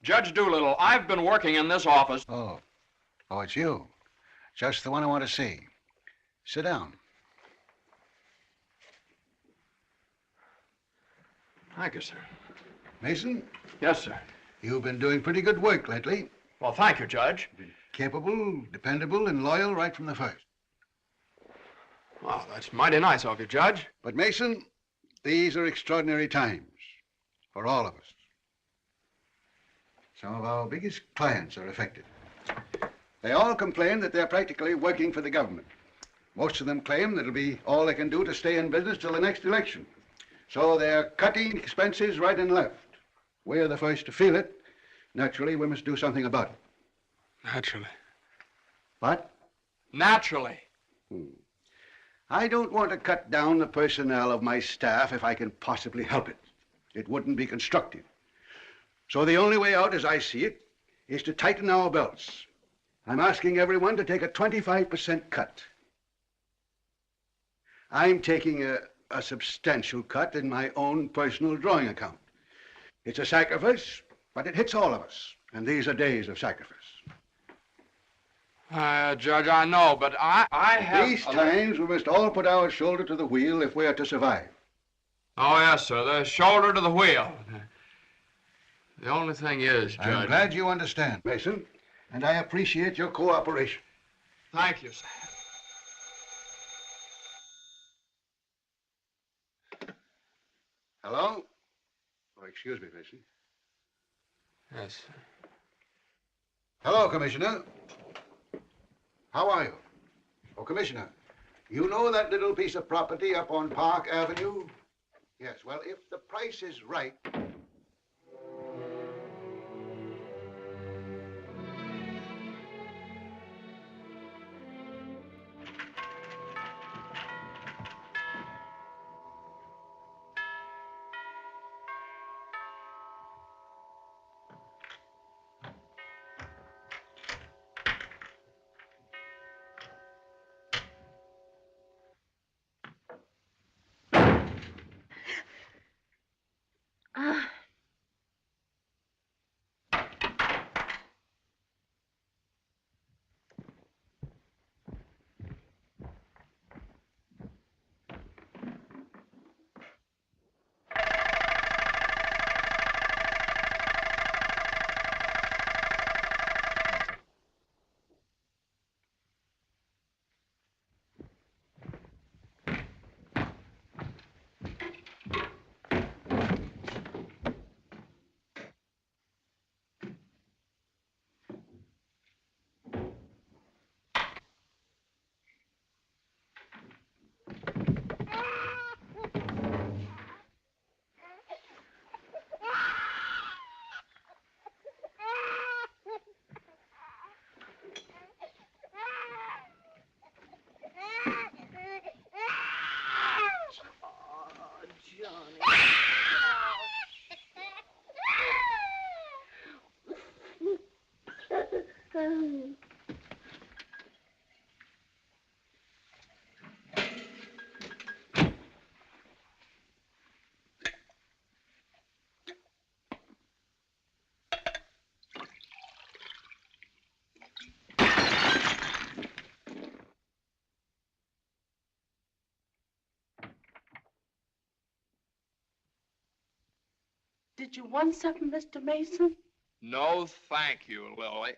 Judge Doolittle, I've been working in this office. Oh, it's you. Just the one I want to see. Sit down. Thank you, sir. Mason? Yes, sir. You've been doing pretty good work lately. Well, thank you, Judge. Capable, dependable, and loyal right from the first. Well, that's mighty nice of you, Judge. But, Mason, these are extraordinary times for all of us. Some of our biggest clients are affected. They all complain that they're practically working for the government. Most of them claim that it'll be all they can do to stay in business till the next election. So they're cutting expenses right and left. We're the first to feel it. Naturally, we must do something about it. Naturally. What? Naturally. I don't want to cut down the personnel of my staff if I can possibly help it. It wouldn't be constructive. So the only way out, as I see it, is to tighten our belts. I'm asking everyone to take a 25% cut. I'm taking a substantial cut in my own personal drawing account. It's a sacrifice, but it hits all of us, and these are days of sacrifice. Judge, I know, but I have... These times, we must all put our shoulder to the wheel if we are to survive. Oh, yes, sir. The shoulder to the wheel. The only thing is, Judge... I'm glad you understand, Mason, and I appreciate your cooperation. Thank you, sir. Hello? Oh, excuse me, Mason. Yes, sir. Hello, Commissioner. How are you? Oh, Commissioner, you know that little piece of property up on Park Avenue? Yes, well, if the price is right... Did you want something, Mr. Mason? No, thank you, Lily.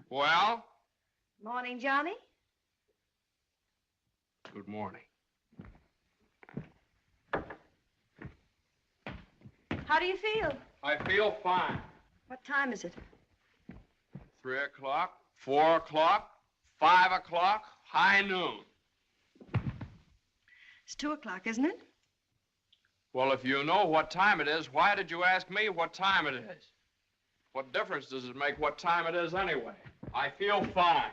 Well? Morning, Johnny. Good morning. How do you feel? I feel fine. What time is it? 3 o'clock, 4 o'clock, 5 o'clock, high noon. It's 2 o'clock, isn't it? Well, if you know what time it is, why did you ask me what time it is? What difference does it make what time it is anyway? I feel fine.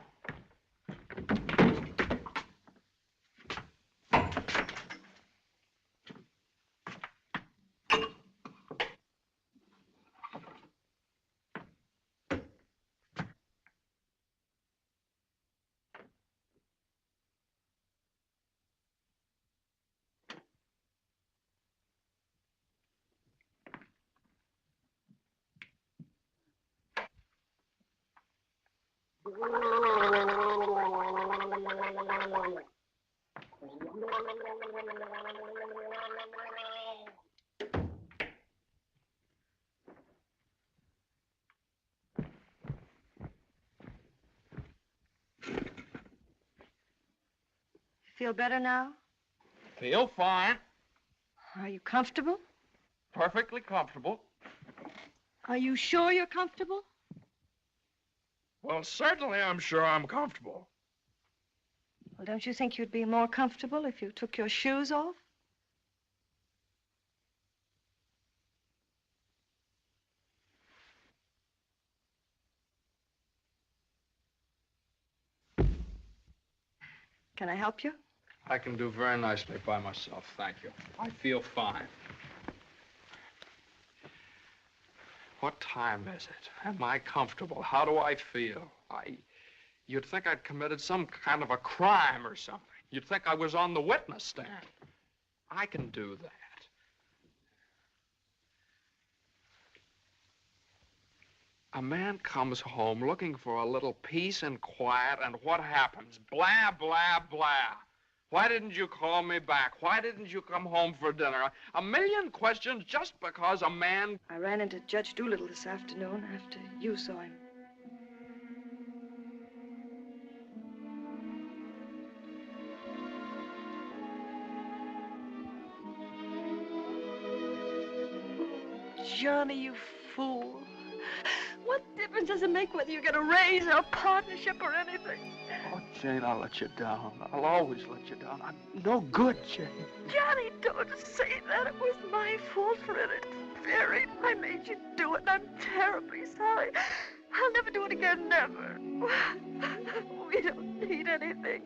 Feel better now? Feel fine. Are you comfortable? Perfectly comfortable. Are you sure you're comfortable? Well, certainly I'm sure I'm comfortable. Well, don't you think you'd be more comfortable if you took your shoes off? Can I help you? I can do very nicely by myself, thank you. I feel fine. What time is it? Am I comfortable? How do I feel? You'd think I'd committed some kind of a crime or something. You'd think I was on the witness stand. I can do that. A man comes home looking for a little peace and quiet, and what happens? Blah, blah, blah. Why didn't you call me back? Why didn't you come home for dinner? A million questions just because a man... I ran into Judge Doolittle this afternoon after you saw him. Johnny, you fool. What difference does it make whether you get a raise or a partnership or anything? Oh, Jane, I'll let you down. I'll always let you down. I'm no good, Jane. Johnny, don't say that. It was my fault for it. It's buried. I made you do it, and I'm terribly sorry. I'll never do it again, never. We don't need anything.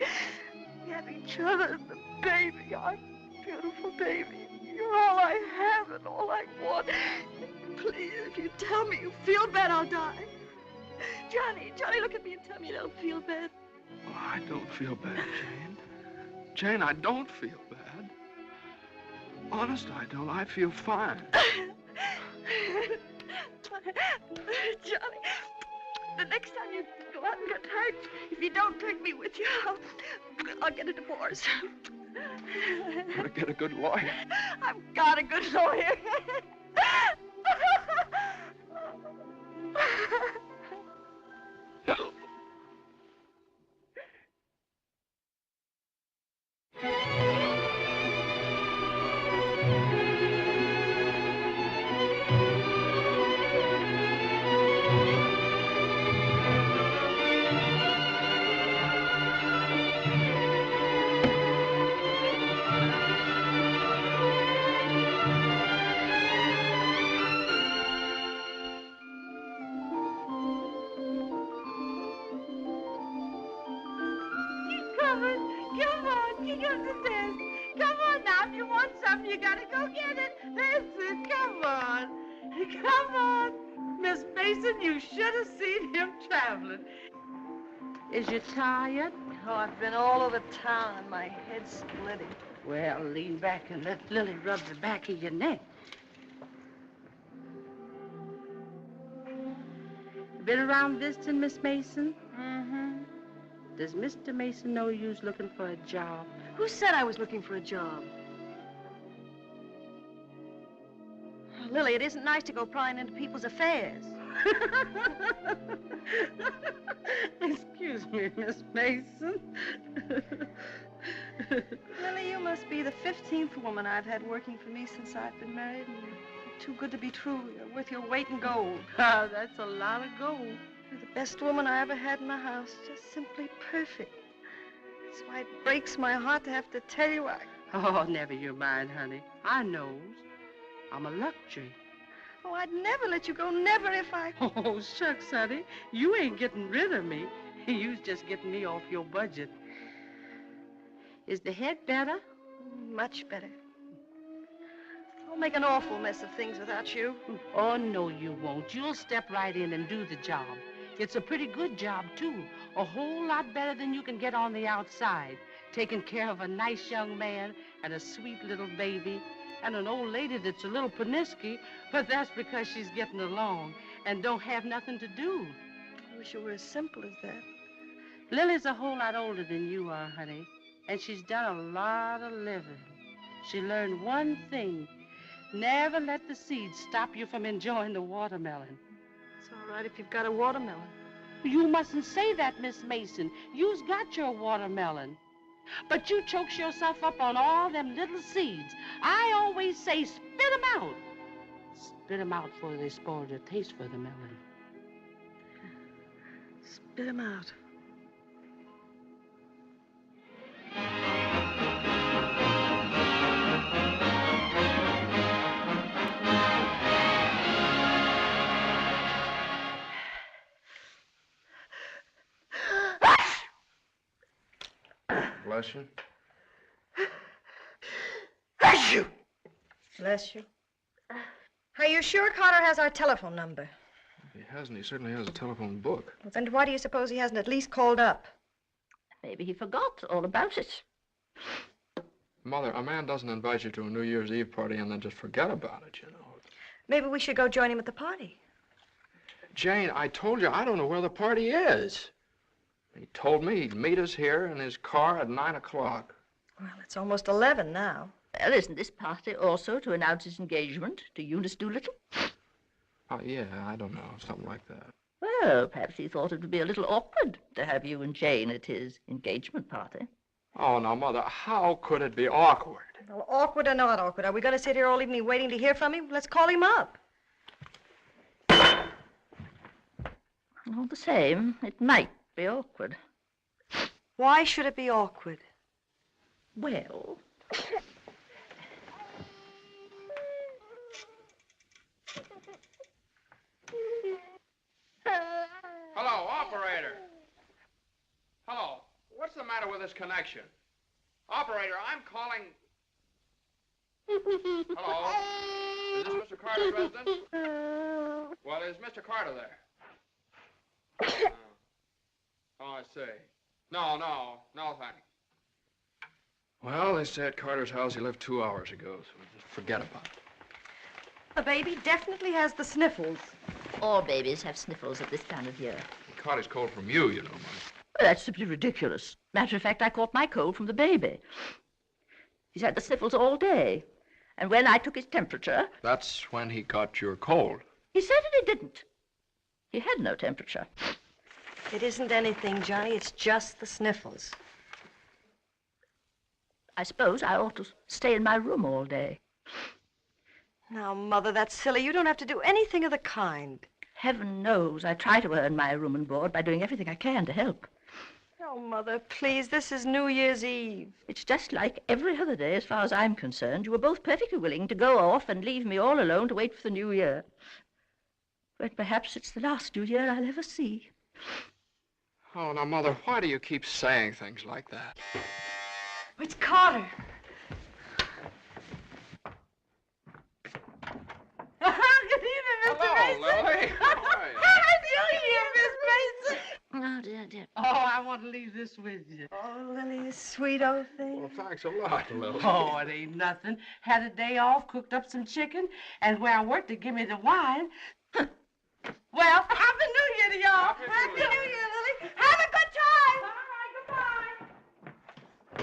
We have each other and the baby, our beautiful baby. You're all I have and all I want. Please, if you tell me you feel bad, I'll die. Johnny, look at me and tell me you don't feel bad. Oh, I don't feel bad, Jane. Jane, I don't feel bad. Honest, I don't. I feel fine. Johnny, the next time you go out and get hurt, if you don't take me with you, I'll get a divorce. I'm gonna get a good lawyer. I've got a good lawyer. Is you tired? Oh, I've been all over town and my head's splitting. Well, lean back and let Lily rub the back of your neck. Been around visiting, Miss Mason? Mm-hmm. Does Mr. Mason know you's looking for a job? Who said I was looking for a job? Oh, Lily, it isn't nice to go prying into people's affairs. Excuse me, Miss Mason. Lily, you must be the 15th woman I've had working for me since I've been married, and you're too good to be true. You're worth your weight in gold. Ah, that's a lot of gold. You're the best woman I ever had in my house. Just simply perfect. That's why it breaks my heart to have to tell you Oh, never you mind, honey. I knows. I'm a luxury. Oh, I'd never let you go, never if I... Oh, shucks, honey. You ain't getting rid of me. You's just getting me off your budget. Is the head better? Much better. I'll make an awful mess of things without you. Oh, no, you won't. You'll step right in and do the job. It's a pretty good job, too. A whole lot better than you can get on the outside. Taking care of a nice young man and a sweet little baby. And an old lady that's a little pernisky, but that's because she's getting along and don't have nothing to do. I wish it were as simple as that. Lily's a whole lot older than you are, honey, and she's done a lot of living. She learned one thing. Never let the seeds stop you from enjoying the watermelon. It's all right if you've got a watermelon. You mustn't say that, Miss Mason. You's got your watermelon. But you chokes yourself up on all them little seeds. I always say spit them out. Spit them out before they spoil your taste for the melon. Spit them out. Bless you. Bless you. Bless you. Are you sure Carter has our telephone number? If he hasn't, he certainly has a telephone book. And why do you suppose he hasn't at least called up? Maybe he forgot all about it. Mother, a man doesn't invite you to a New Year's Eve party and then just forget about it, you know. Maybe we should go join him at the party. Jane, I told you I don't know where the party is. He told me he'd meet us here in his car at 9 o'clock. Well, it's almost 11 now. Well, isn't this party also to announce his engagement to Eunice Doolittle? Oh, yeah, I don't know, something like that. Well, perhaps he thought it would be a little awkward to have you and Jane at his engagement party. Oh, now, Mother, how could it be awkward? Well, awkward or not awkward, are we going to sit here all evening waiting to hear from him? Let's call him up. All the same, it might be awkward. Why should it be awkward? Well... Hello, operator. Hello. What's the matter with this connection? Operator, I'm calling... Hello? Is this Mr. Carter's residence? Well, is Mr. Carter there? Oh, I see. No, thanks. Well, they say at Carter's house he left 2 hours ago, so just forget about it. The baby definitely has the sniffles. All babies have sniffles at this time of year. He caught his cold from you, you know, Mother. Well, that's simply ridiculous. Matter of fact, I caught my cold from the baby. He's had the sniffles all day. And when I took his temperature... That's when he got your cold. He certainly didn't. He had no temperature. It isn't anything, Johnny. It's just the sniffles. I suppose I ought to stay in my room all day. Now, Mother, that's silly. You don't have to do anything of the kind. Heaven knows I try to earn my room and board by doing everything I can to help. Oh, Mother, please, this is New Year's Eve. It's just like every other day as far as I'm concerned. You were both perfectly willing to go off and leave me all alone to wait for the new year. But perhaps it's the last New Year I'll ever see. Oh, now, Mother, why do you keep saying things like that? It's Carter. Good evening, Mr. Mason. Hello, Lily. How are you? Happy New Year, Miss Mason. Oh, dear. Oh, I want to leave this with you. Oh, Lily, you sweet old thing. Well, thanks a lot, Lily. Oh, it ain't nothing. Had a day off, cooked up some chicken, and where I worked, they give me the wine. Well, Happy New Year to y'all. Happy New Year. Lily. Have a good time. All right,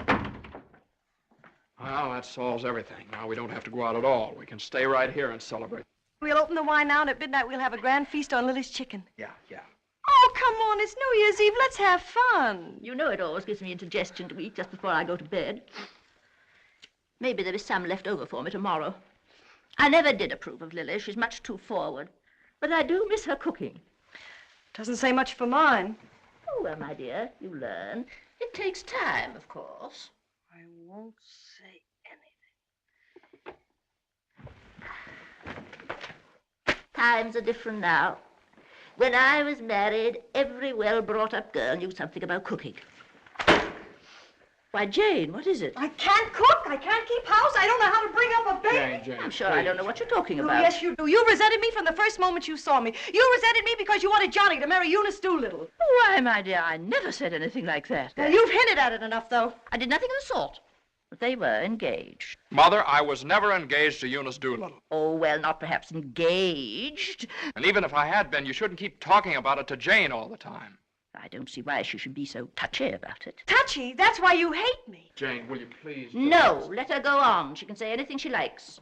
goodbye. Well, that solves everything. Now we don't have to go out at all. We can stay right here and celebrate. We'll open the wine now, and at midnight we'll have a grand feast on Lily's chicken. Yeah. Oh, come on. It's New Year's Eve. Let's have fun. You know it always gives me indigestion to eat just before I go to bed. Maybe there is some left over for me tomorrow. I never did approve of Lily. She's much too forward. But I do miss her cooking. Doesn't say much for mine. Oh, well, my dear, you learn. It takes time, of course. I won't say anything. Times are different now. When I was married, every well-brought-up girl knew something about cooking. Why, Jane, what is it? I can't cook. I can't keep house. I don't know how to bring up a baby. Jane, I'm sure I don't know what you're talking Oh, about. yes, you do. You resented me from the first moment you saw me. You resented me because you wanted Johnny to marry Eunice Doolittle. Why, my dear, I never said anything like that. Well, you've hinted at it enough, though. I did nothing of the sort. But they were engaged. Mother, I was never engaged to Eunice Doolittle. Oh, well, not perhaps engaged. And even if I had been, you shouldn't keep talking about it to Jane all the time. I don't see why she should be so touchy about it. Touchy? That's why you hate me. Jane, will you please... No, let her go on. She can say anything she likes.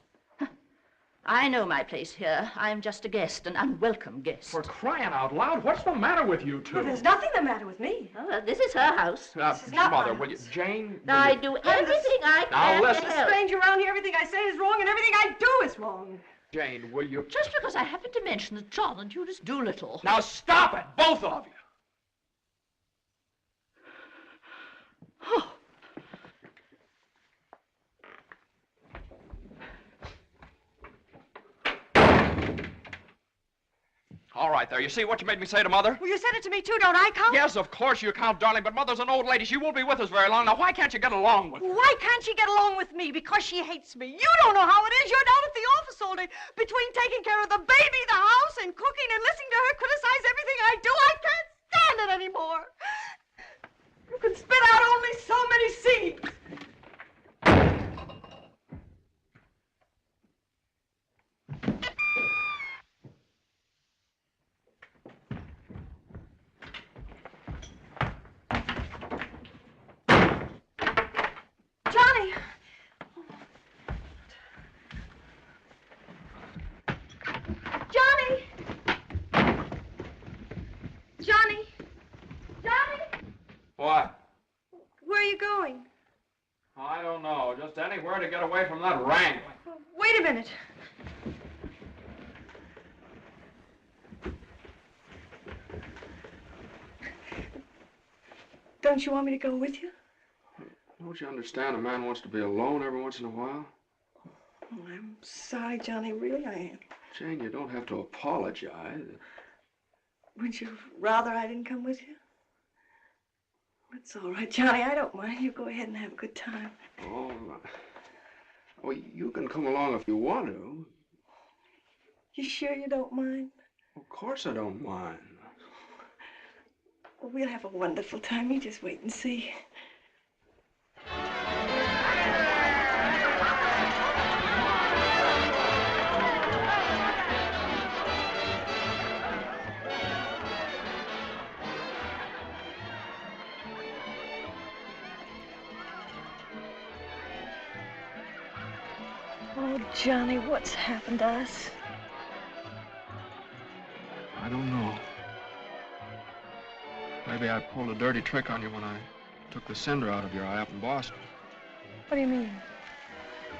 I know my place here. I'm just a guest, an unwelcome guest. For crying out loud, what's the matter with you two? Well, there's nothing the matter with me. Oh, well, this is her house. This is not Mother, my will you... house. Jane, I do everything I can listen. to There's a help. stranger around here. Everything I say is wrong, and everything I do is wrong. Jane, will you... Just because I happened to mention that John and Eunice Doolittle. Now stop it, both of you. Oh. All right, there. You see what you made me say to Mother? Well, you said it to me, too. Don't I count? Yes, of course you count, darling, but Mother's an old lady. She won't be with us very long. Now, why can't you get along with her? Why can't she get along with me? Because she hates me. You don't know how it is. You're down at the office all day. Between taking care of the baby, the house, and cooking and listening to her criticize everything I do, I can't stand it anymore. You can spit out only so many seeds. Johnny! Johnny! What? Where are you going? I don't know. Just anywhere to get away from that wrangling. Wait a minute. Don't you want me to go with you? Don't you understand? A man wants to be alone every once in a while. Oh, I'm sorry, Johnny. Really, I am. Jane, you don't have to apologize. Would you rather I didn't come with you? It's all right, Johnny. I don't mind. You go ahead and have a good time. Oh, well, you can come along if you want to. You sure you don't mind? Of course I don't mind. Well, we'll have a wonderful time. You just wait and see. Oh, Johnny, what's happened to us? I don't know. Maybe I pulled a dirty trick on you when I took the cinder out of your eye up in Boston. What do you mean?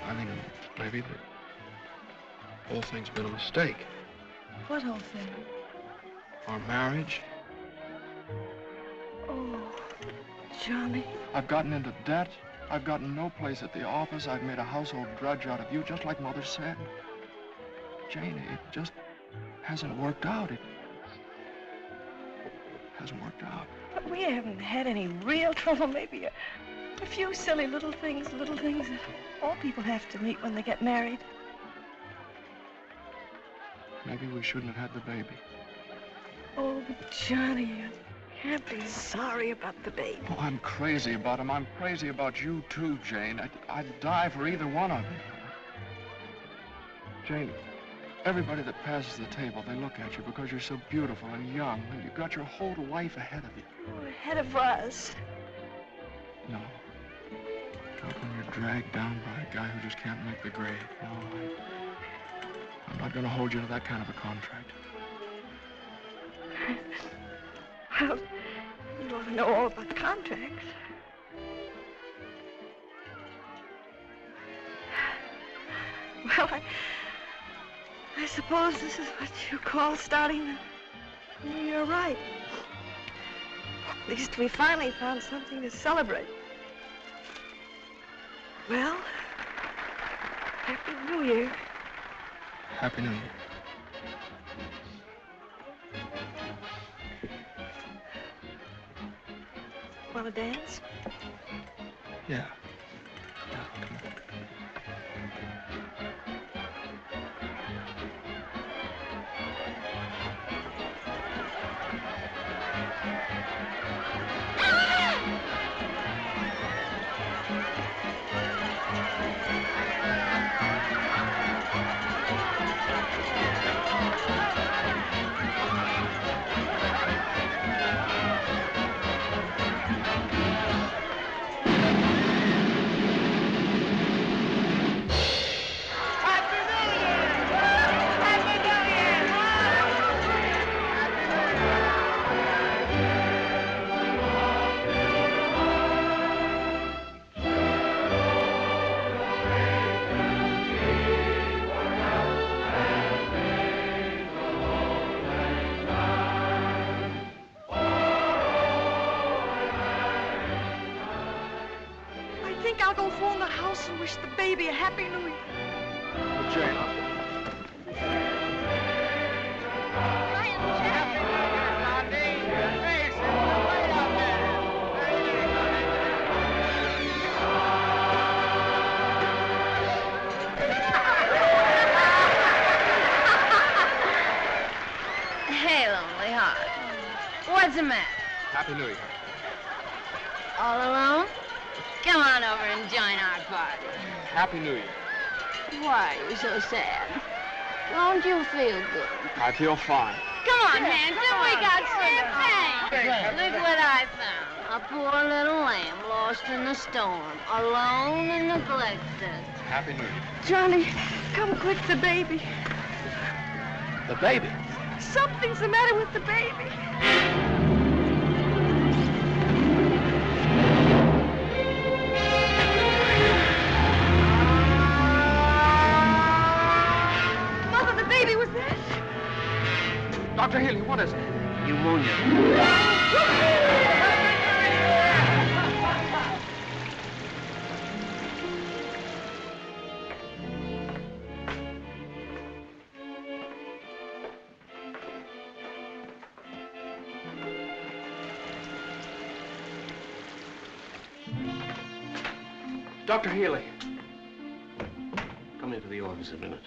I mean, maybe the whole thing's been a mistake. What whole thing? Our marriage. Oh, Johnny. I've gotten into debt. I've gotten no place at the office. I've made a household drudge out of you, just like Mother said. Jane, it just hasn't worked out. It hasn't worked out. But we haven't had any real trouble. Maybe a few silly little things that all people have to meet when they get married. Maybe we shouldn't have had the baby. Oh, Johnny, you can't be sorry about the baby. Oh, I'm crazy about him. I'm crazy about you, too, Jane. I'd die for either one of you. Jane, everybody that passes the table, they look at you because you're so beautiful and young, and you've got your whole life ahead of you. Oh, ahead of us. No. Not when you're dragged down by a guy who just can't make the grade. No, I'm not going to hold you to that kind of a contract. Well, you ought to know all about contracts. Well, I suppose this is what you call starting the new year right. At least we finally found something to celebrate. Well, Happy New Year. Happy New Year. Want to dance? Yeah. I'll go phone the house and wish the baby a Happy New Year. Jane. Hey, lonely heart. What's the matter? Happy New Year. All alone? Come on over and join our party. Happy New Year. Why are you so sad? Don't you feel good? I feel fine. Come on, handsome, we got champagne. Look what I found. A poor little lamb lost in the storm, alone and neglected. Happy New Year. Johnny, come quick, the baby. The baby? Something's the matter with the baby. Dr. Healy, what is it? Pneumonia. Dr. Healy. Come into the office a minute.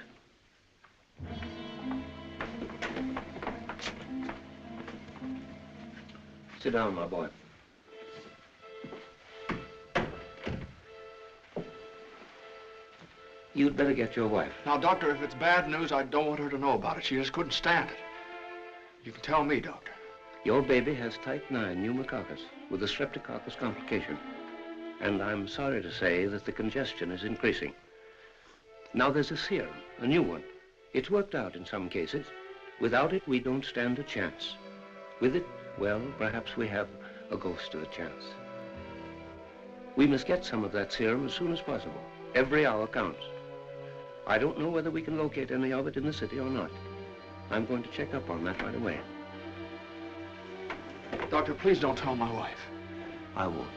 Sit down, my boy. You'd better get your wife. Now, Doctor, if it's bad news, I don't want her to know about it. She just couldn't stand it. You can tell me, Doctor. Your baby has type 9 pneumococcus with a streptococcus complication. And I'm sorry to say that the congestion is increasing. Now there's a serum, a new one. It's worked out in some cases. Without it, we don't stand a chance. With it, well, perhaps we have a ghost of a chance. We must get some of that serum as soon as possible. Every hour counts. I don't know whether we can locate any of it in the city or not. I'm going to check up on that right away. Doctor, please don't tell my wife. I won't.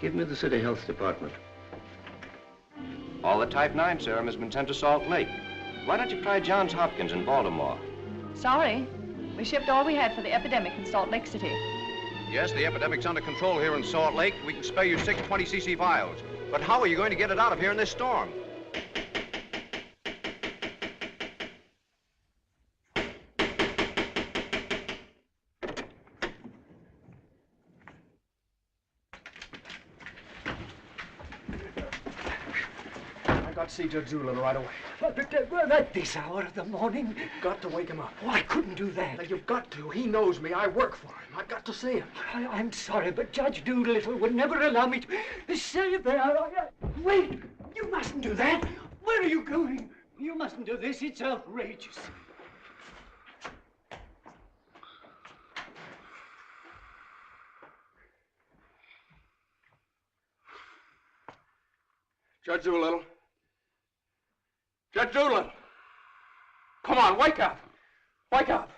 Give me the city health department. All the type 9 serum has been sent to Salt Lake. Why don't you try Johns Hopkins in Baltimore? Sorry. We shipped all we had for the epidemic in Salt Lake City. Yes, the epidemic's under control here in Salt Lake. We can spare you 6 20cc vials. But how are you going to get it out of here in this storm? I got to see Judge Doolittle right away. But at this hour of the morning? You've got to wake him up. Oh, I couldn't do that. Now, you've got to. He knows me. I work for him. I've got to see him. I'm sorry, but Judge Doolittle would never allow me to say that. Wait! You mustn't do that. Where are you going? You mustn't do this. It's outrageous. Judge Doolittle. Judge Doolittle! Come on, wake up! Wake up!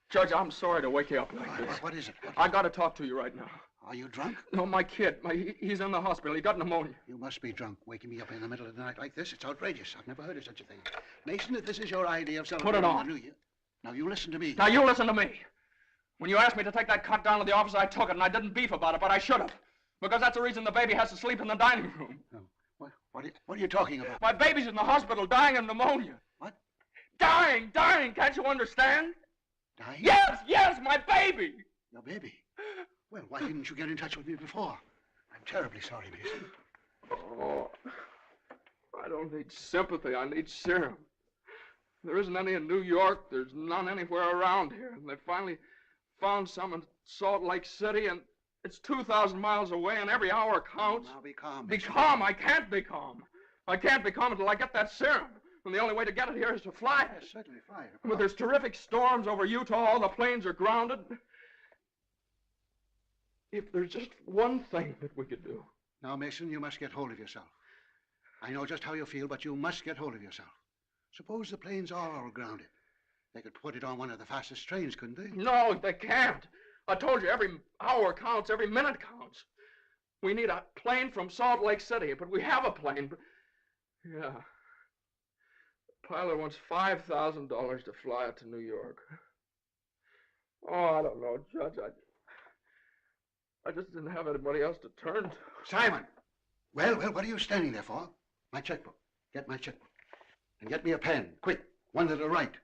Judge, I'm sorry to wake you up like this. What is it? I got to talk to you right now. Are you drunk? No, my kid. He's in the hospital. He got pneumonia. You must be drunk, waking me up in the middle of the night like this. It's outrageous. I've never heard of such a thing. Mason, if this is your idea of celebrating on. the New Year, now you listen to me. Now you listen to me. When you asked me to take that cut down to the office, I took it, and I didn't beef about it, but I should have. Because that's the reason the baby has to sleep in the dining room. No. What are you talking about? My baby's in the hospital dying of pneumonia. What? Dying! Can't you understand? Dying? Yes, my baby! Your baby? Well, why didn't you get in touch with me before? I'm terribly sorry, Mason. Oh, I don't need sympathy. I need serum. There isn't any in New York. There's none anywhere around here. And they finally found some in Salt Lake City, and it's 2,000 miles away, and every hour counts. Now be calm. Be calm. I can't be calm. I can't be calm until I get that serum. And the only way to get it here is to fly it. Yes, certainly fly it. But there's terrific storms over Utah. All the planes are grounded. If there's just one thing that we could do. Now, Mason, you must get hold of yourself. I know just how you feel, but you must get hold of yourself. Suppose the planes are all grounded. They could put it on one of the fastest trains, couldn't they? No, they can't. I told you, every hour counts, every minute counts. We need a plane from Salt Lake City, but we have a plane. But yeah. The pilot wants $5,000 to fly it to New York. Oh, I don't know, Judge. I just didn't have anybody else to turn to. Simon! Well, what are you standing there for? My checkbook. Get my checkbook. And get me a pen, quick, one that'll write.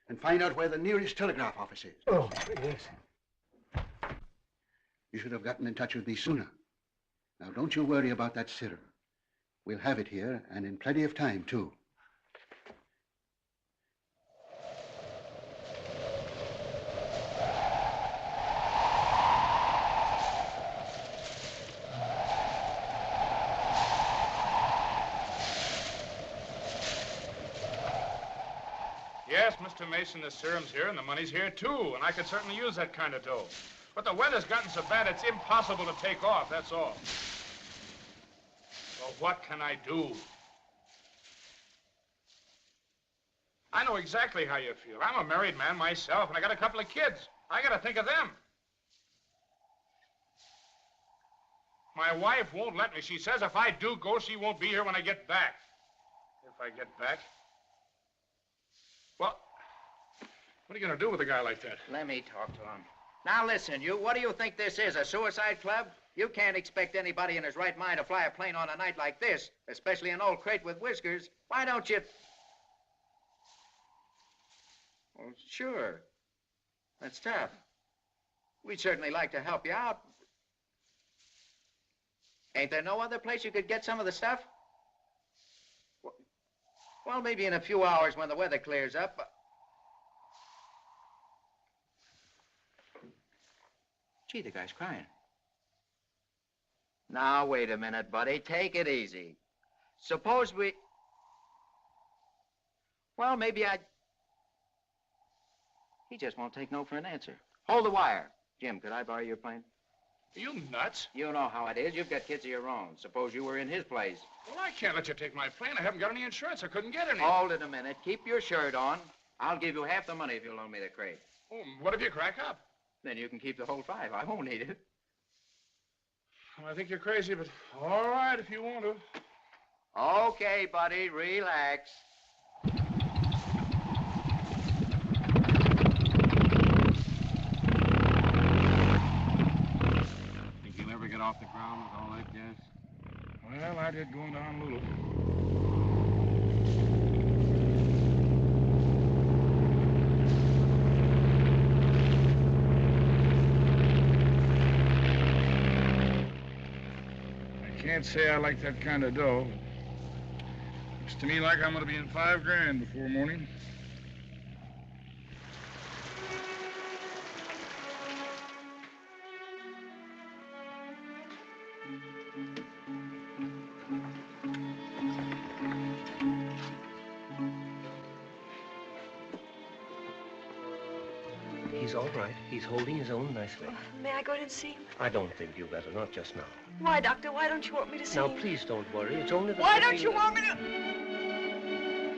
And find out where the nearest telegraph office is. Oh, yes. You should have gotten in touch with me sooner. Now, don't you worry about that serum. We'll have it here, and in plenty of time, too. Yes, Mr. Mason, the serum's here and the money's here, too, and I could certainly use that kind of dough. But the weather's gotten so bad it's impossible to take off, that's all. Well, what can I do? I know exactly how you feel. I'm a married man myself, and I got a couple of kids. I gotta think of them. My wife won't let me. She says if I do go, she won't be here when I get back. If I get back? Well, what are you gonna do with a guy like that? Let me talk to him. Now listen, you, what do you think this is, a suicide club? You can't expect anybody in his right mind to fly a plane on a night like this, especially an old crate with whiskers. Why don't you... Well, sure. That's tough. We'd certainly like to help you out. Ain't there no other place you could get some of the stuff? Well, maybe in a few hours when the weather clears up. Gee, the guy's crying. Now, wait a minute, buddy. Take it easy. Suppose we... Well, maybe I... He just won't take no for an answer. Hold the wire. Jim, could I borrow your plane? Are you nuts? You know how it is. You've got kids of your own. Suppose you were in his place. Well, I can't let you take my plane. I haven't got any insurance. I couldn't get any. Hold it a minute. Keep your shirt on. I'll give you half the money if you'll loan me the crate. Oh, what if you crack up? Then you can keep the whole 5. I won't need it. Well, I think you're crazy, but all right if you want to. Okay, buddy. Relax. Think you'll ever get off the ground with all that gas? Well, I did going down a little. I can't say I like that kind of dough. Looks to me like I'm going to be in $5 grand before morning. He's all right. He's holding his own nicely. May I go in and see him? I don't think you better, not just now. Why, Doctor? Why don't you want me to see Now, him? please don't worry. It's only the... Why don't you want me to...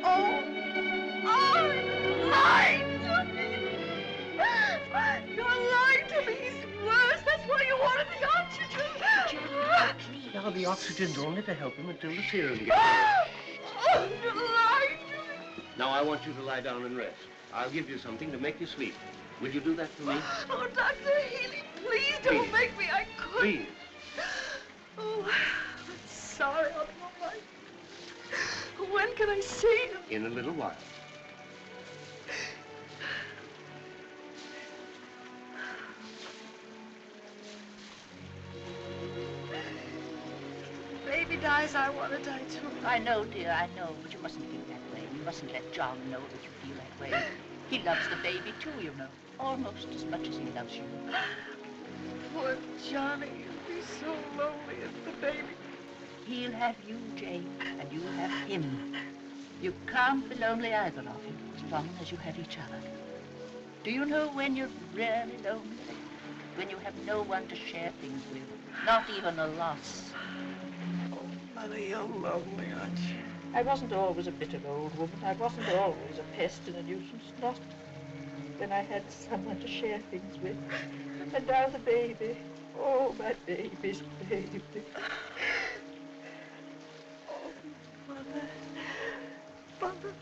Oh, you lied to me. You're lying to me. He's worse. That's why you wanted the oxygen. Now, the oxygen's only to help him until the serum gets there. Oh, you lied to me. Now, I want you to lie down and rest. I'll give you something to make you sleep. Will you do that for me? Oh, Dr. Healy, please don't make me. I couldn't. Please. Oh, I'm sorry. I'll be all right. When can I see him? In a little while. If the baby dies, I want to die too. I know, dear, I know, but you mustn't feel that way. You mustn't let John know that you feel that way. He loves the baby, too, you know. Almost as much as he loves you. Poor Johnny, he'll be so lonely as the baby. He'll have you, Jane, and you'll have him. You can't be lonely either of you, as long as you have each other. Do you know when you're really lonely? When you have no one to share things with, not even a loss. Oh, Mother, you're lonely, aren't you? I wasn't always a bitter old woman. I wasn't always a pest and a nuisance. Not when I had someone to share things with. And now the baby. Oh, my baby's baby. Oh, Mother. Mother.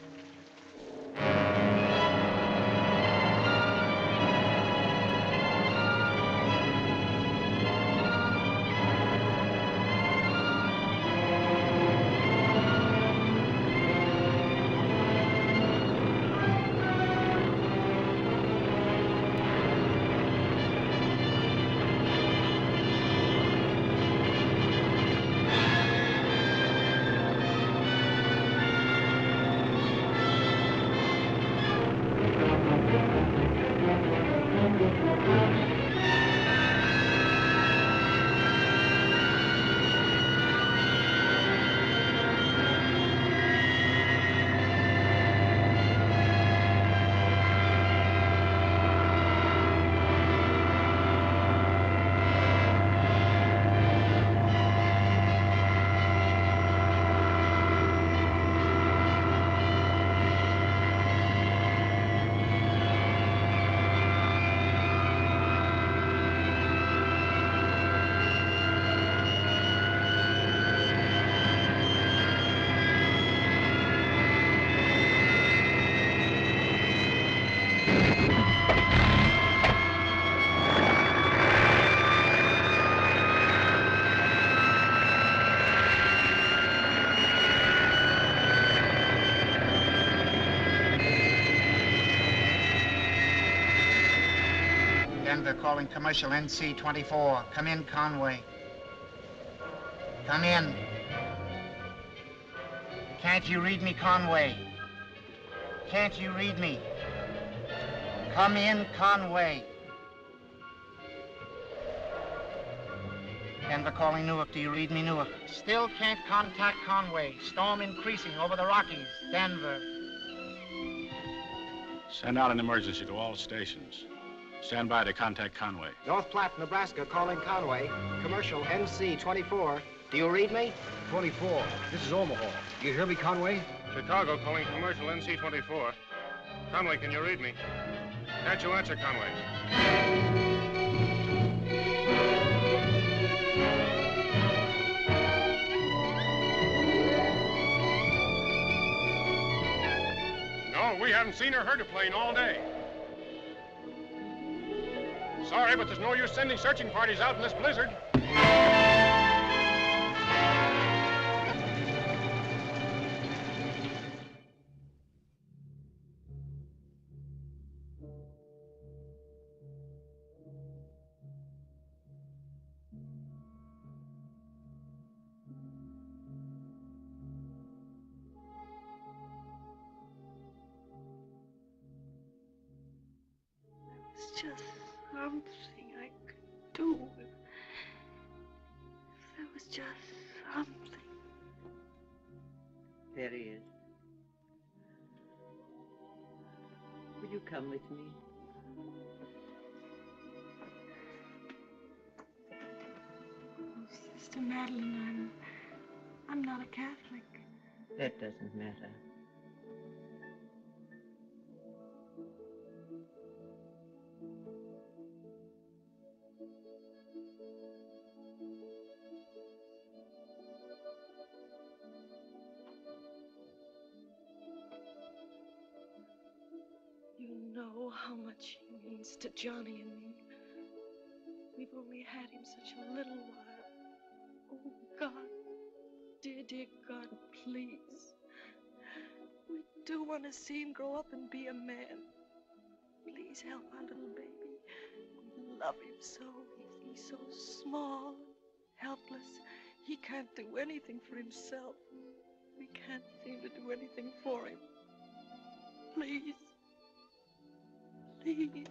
Denver calling commercial NC-24. Come in, Conway. Come in. Can't you read me, Conway? Can't you read me? Come in, Conway. Denver calling Newark. Do you read me, Newark? Still can't contact Conway. Storm increasing over the Rockies. Denver. Send out an emergency to all stations. Stand by to contact Conway. North Platte, Nebraska, calling Conway. Commercial NC-24. Do you read me? 24. This is Omaha. Do you hear me, Conway? Chicago calling commercial NC-24. Conway, can you read me? Can't you answer, Conway? No, we haven't seen or heard a plane all day. Sorry, but there's no use sending searching parties out in this blizzard. It's just something I could do. If there was just something. There he is. Will you come with me? Oh, Sister Madeline, I'm not a Catholic. That doesn't matter. You know how much he means to Johnny and me. We've only had him such a little while. Oh, God, dear, dear God, please. We do want to see him grow up and be a man. Please help our little baby. We love him so. He's so small, helpless. He can't do anything for himself. We can't seem to do anything for him. Please. Please. Please.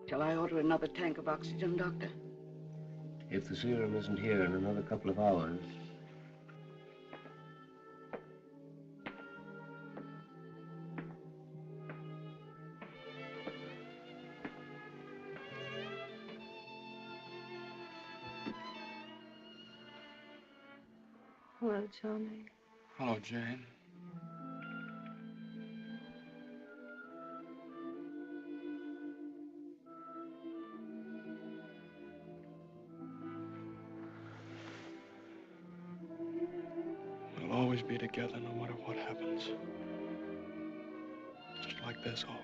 Shall I order another tank of oxygen, Doctor? If the serum isn't here in another couple of hours. Hello, Johnny. Hello, Jane. always be together no matter what happens. Just like this always.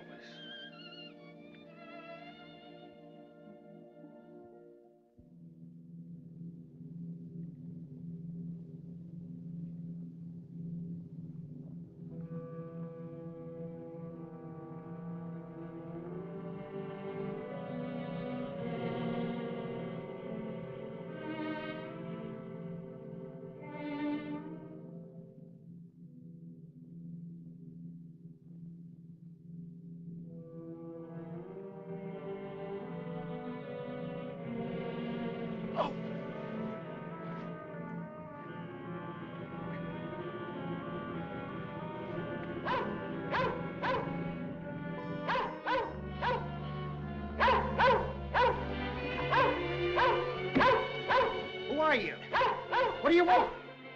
What do you want?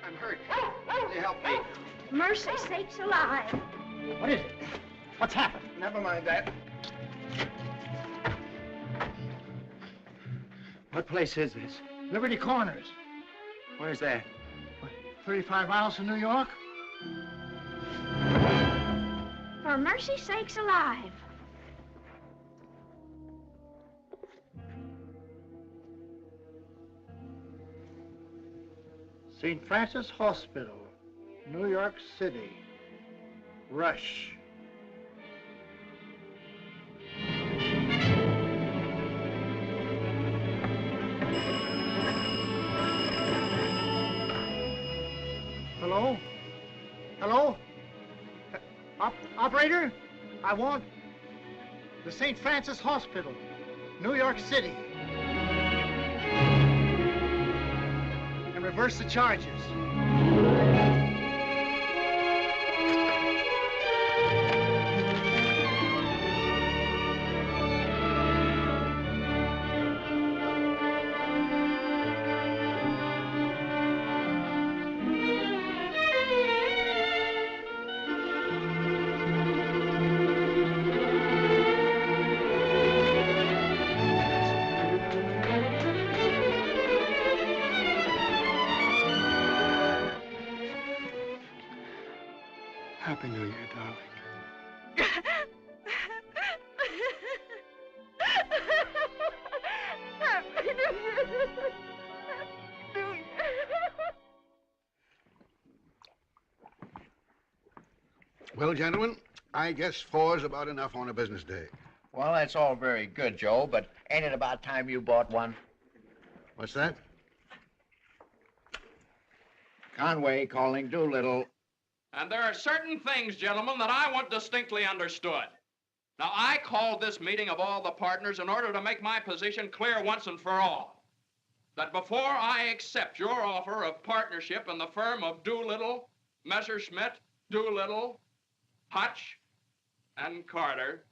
I'm hurt. Can you help me? Mercy sakes alive. What is it? What's happened? Never mind that. What place is this? Liberty Corners. Where's that? 35 miles from New York? For mercy sakes alive. St. Francis Hospital, New York City. Rush. Hello? Hello? Operator? I want the St. Francis Hospital, New York City. And reverse the charges. Happy New Year, darling. Well, gentlemen, I guess 4 is about enough on a business day. Well, that's all very good, Joe, but ain't it about time you bought one? What's that? Conway calling Doolittle. And there are certain things, gentlemen, that I want distinctly understood. Now, I called this meeting of all the partners in order to make my position clear once and for all. That before I accept your offer of partnership in the firm of Doolittle, Messerschmitt, Doolittle, Hutch, and Carter,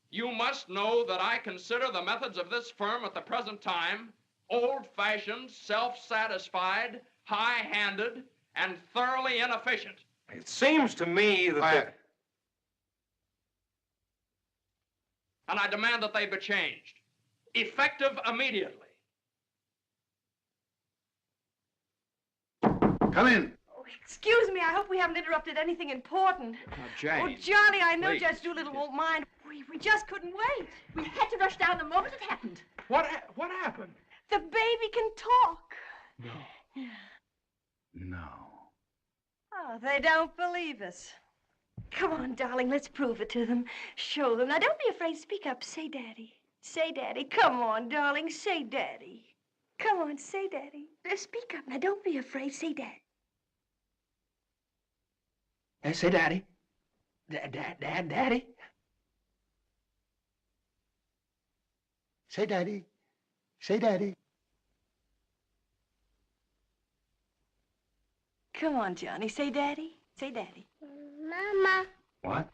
you must know that I consider the methods of this firm at the present time old-fashioned, self-satisfied, high-handed, and thoroughly inefficient. It seems to me that... And I demand that they be changed, effective immediately. Come in. Oh, excuse me, I hope we haven't interrupted anything important. Jane. Oh, Johnny, I know Please. Judge Doolittle won't mind. We just couldn't wait. We had to rush down the moment it happened. What happened? The baby can talk. No. Oh, they don't believe us. Come on, darling, let's prove it to them. Show them. Now, don't be afraid. Speak up. Say, Daddy. Say, Daddy. Come on, darling. Say, Daddy. Come on, say, Daddy. Speak up. Now, don't be afraid. Say, Daddy. Say, Daddy. Daddy. Say, Daddy. Say, Daddy. Come on, Johnny. Say, Daddy. Say, Daddy. Mama. What?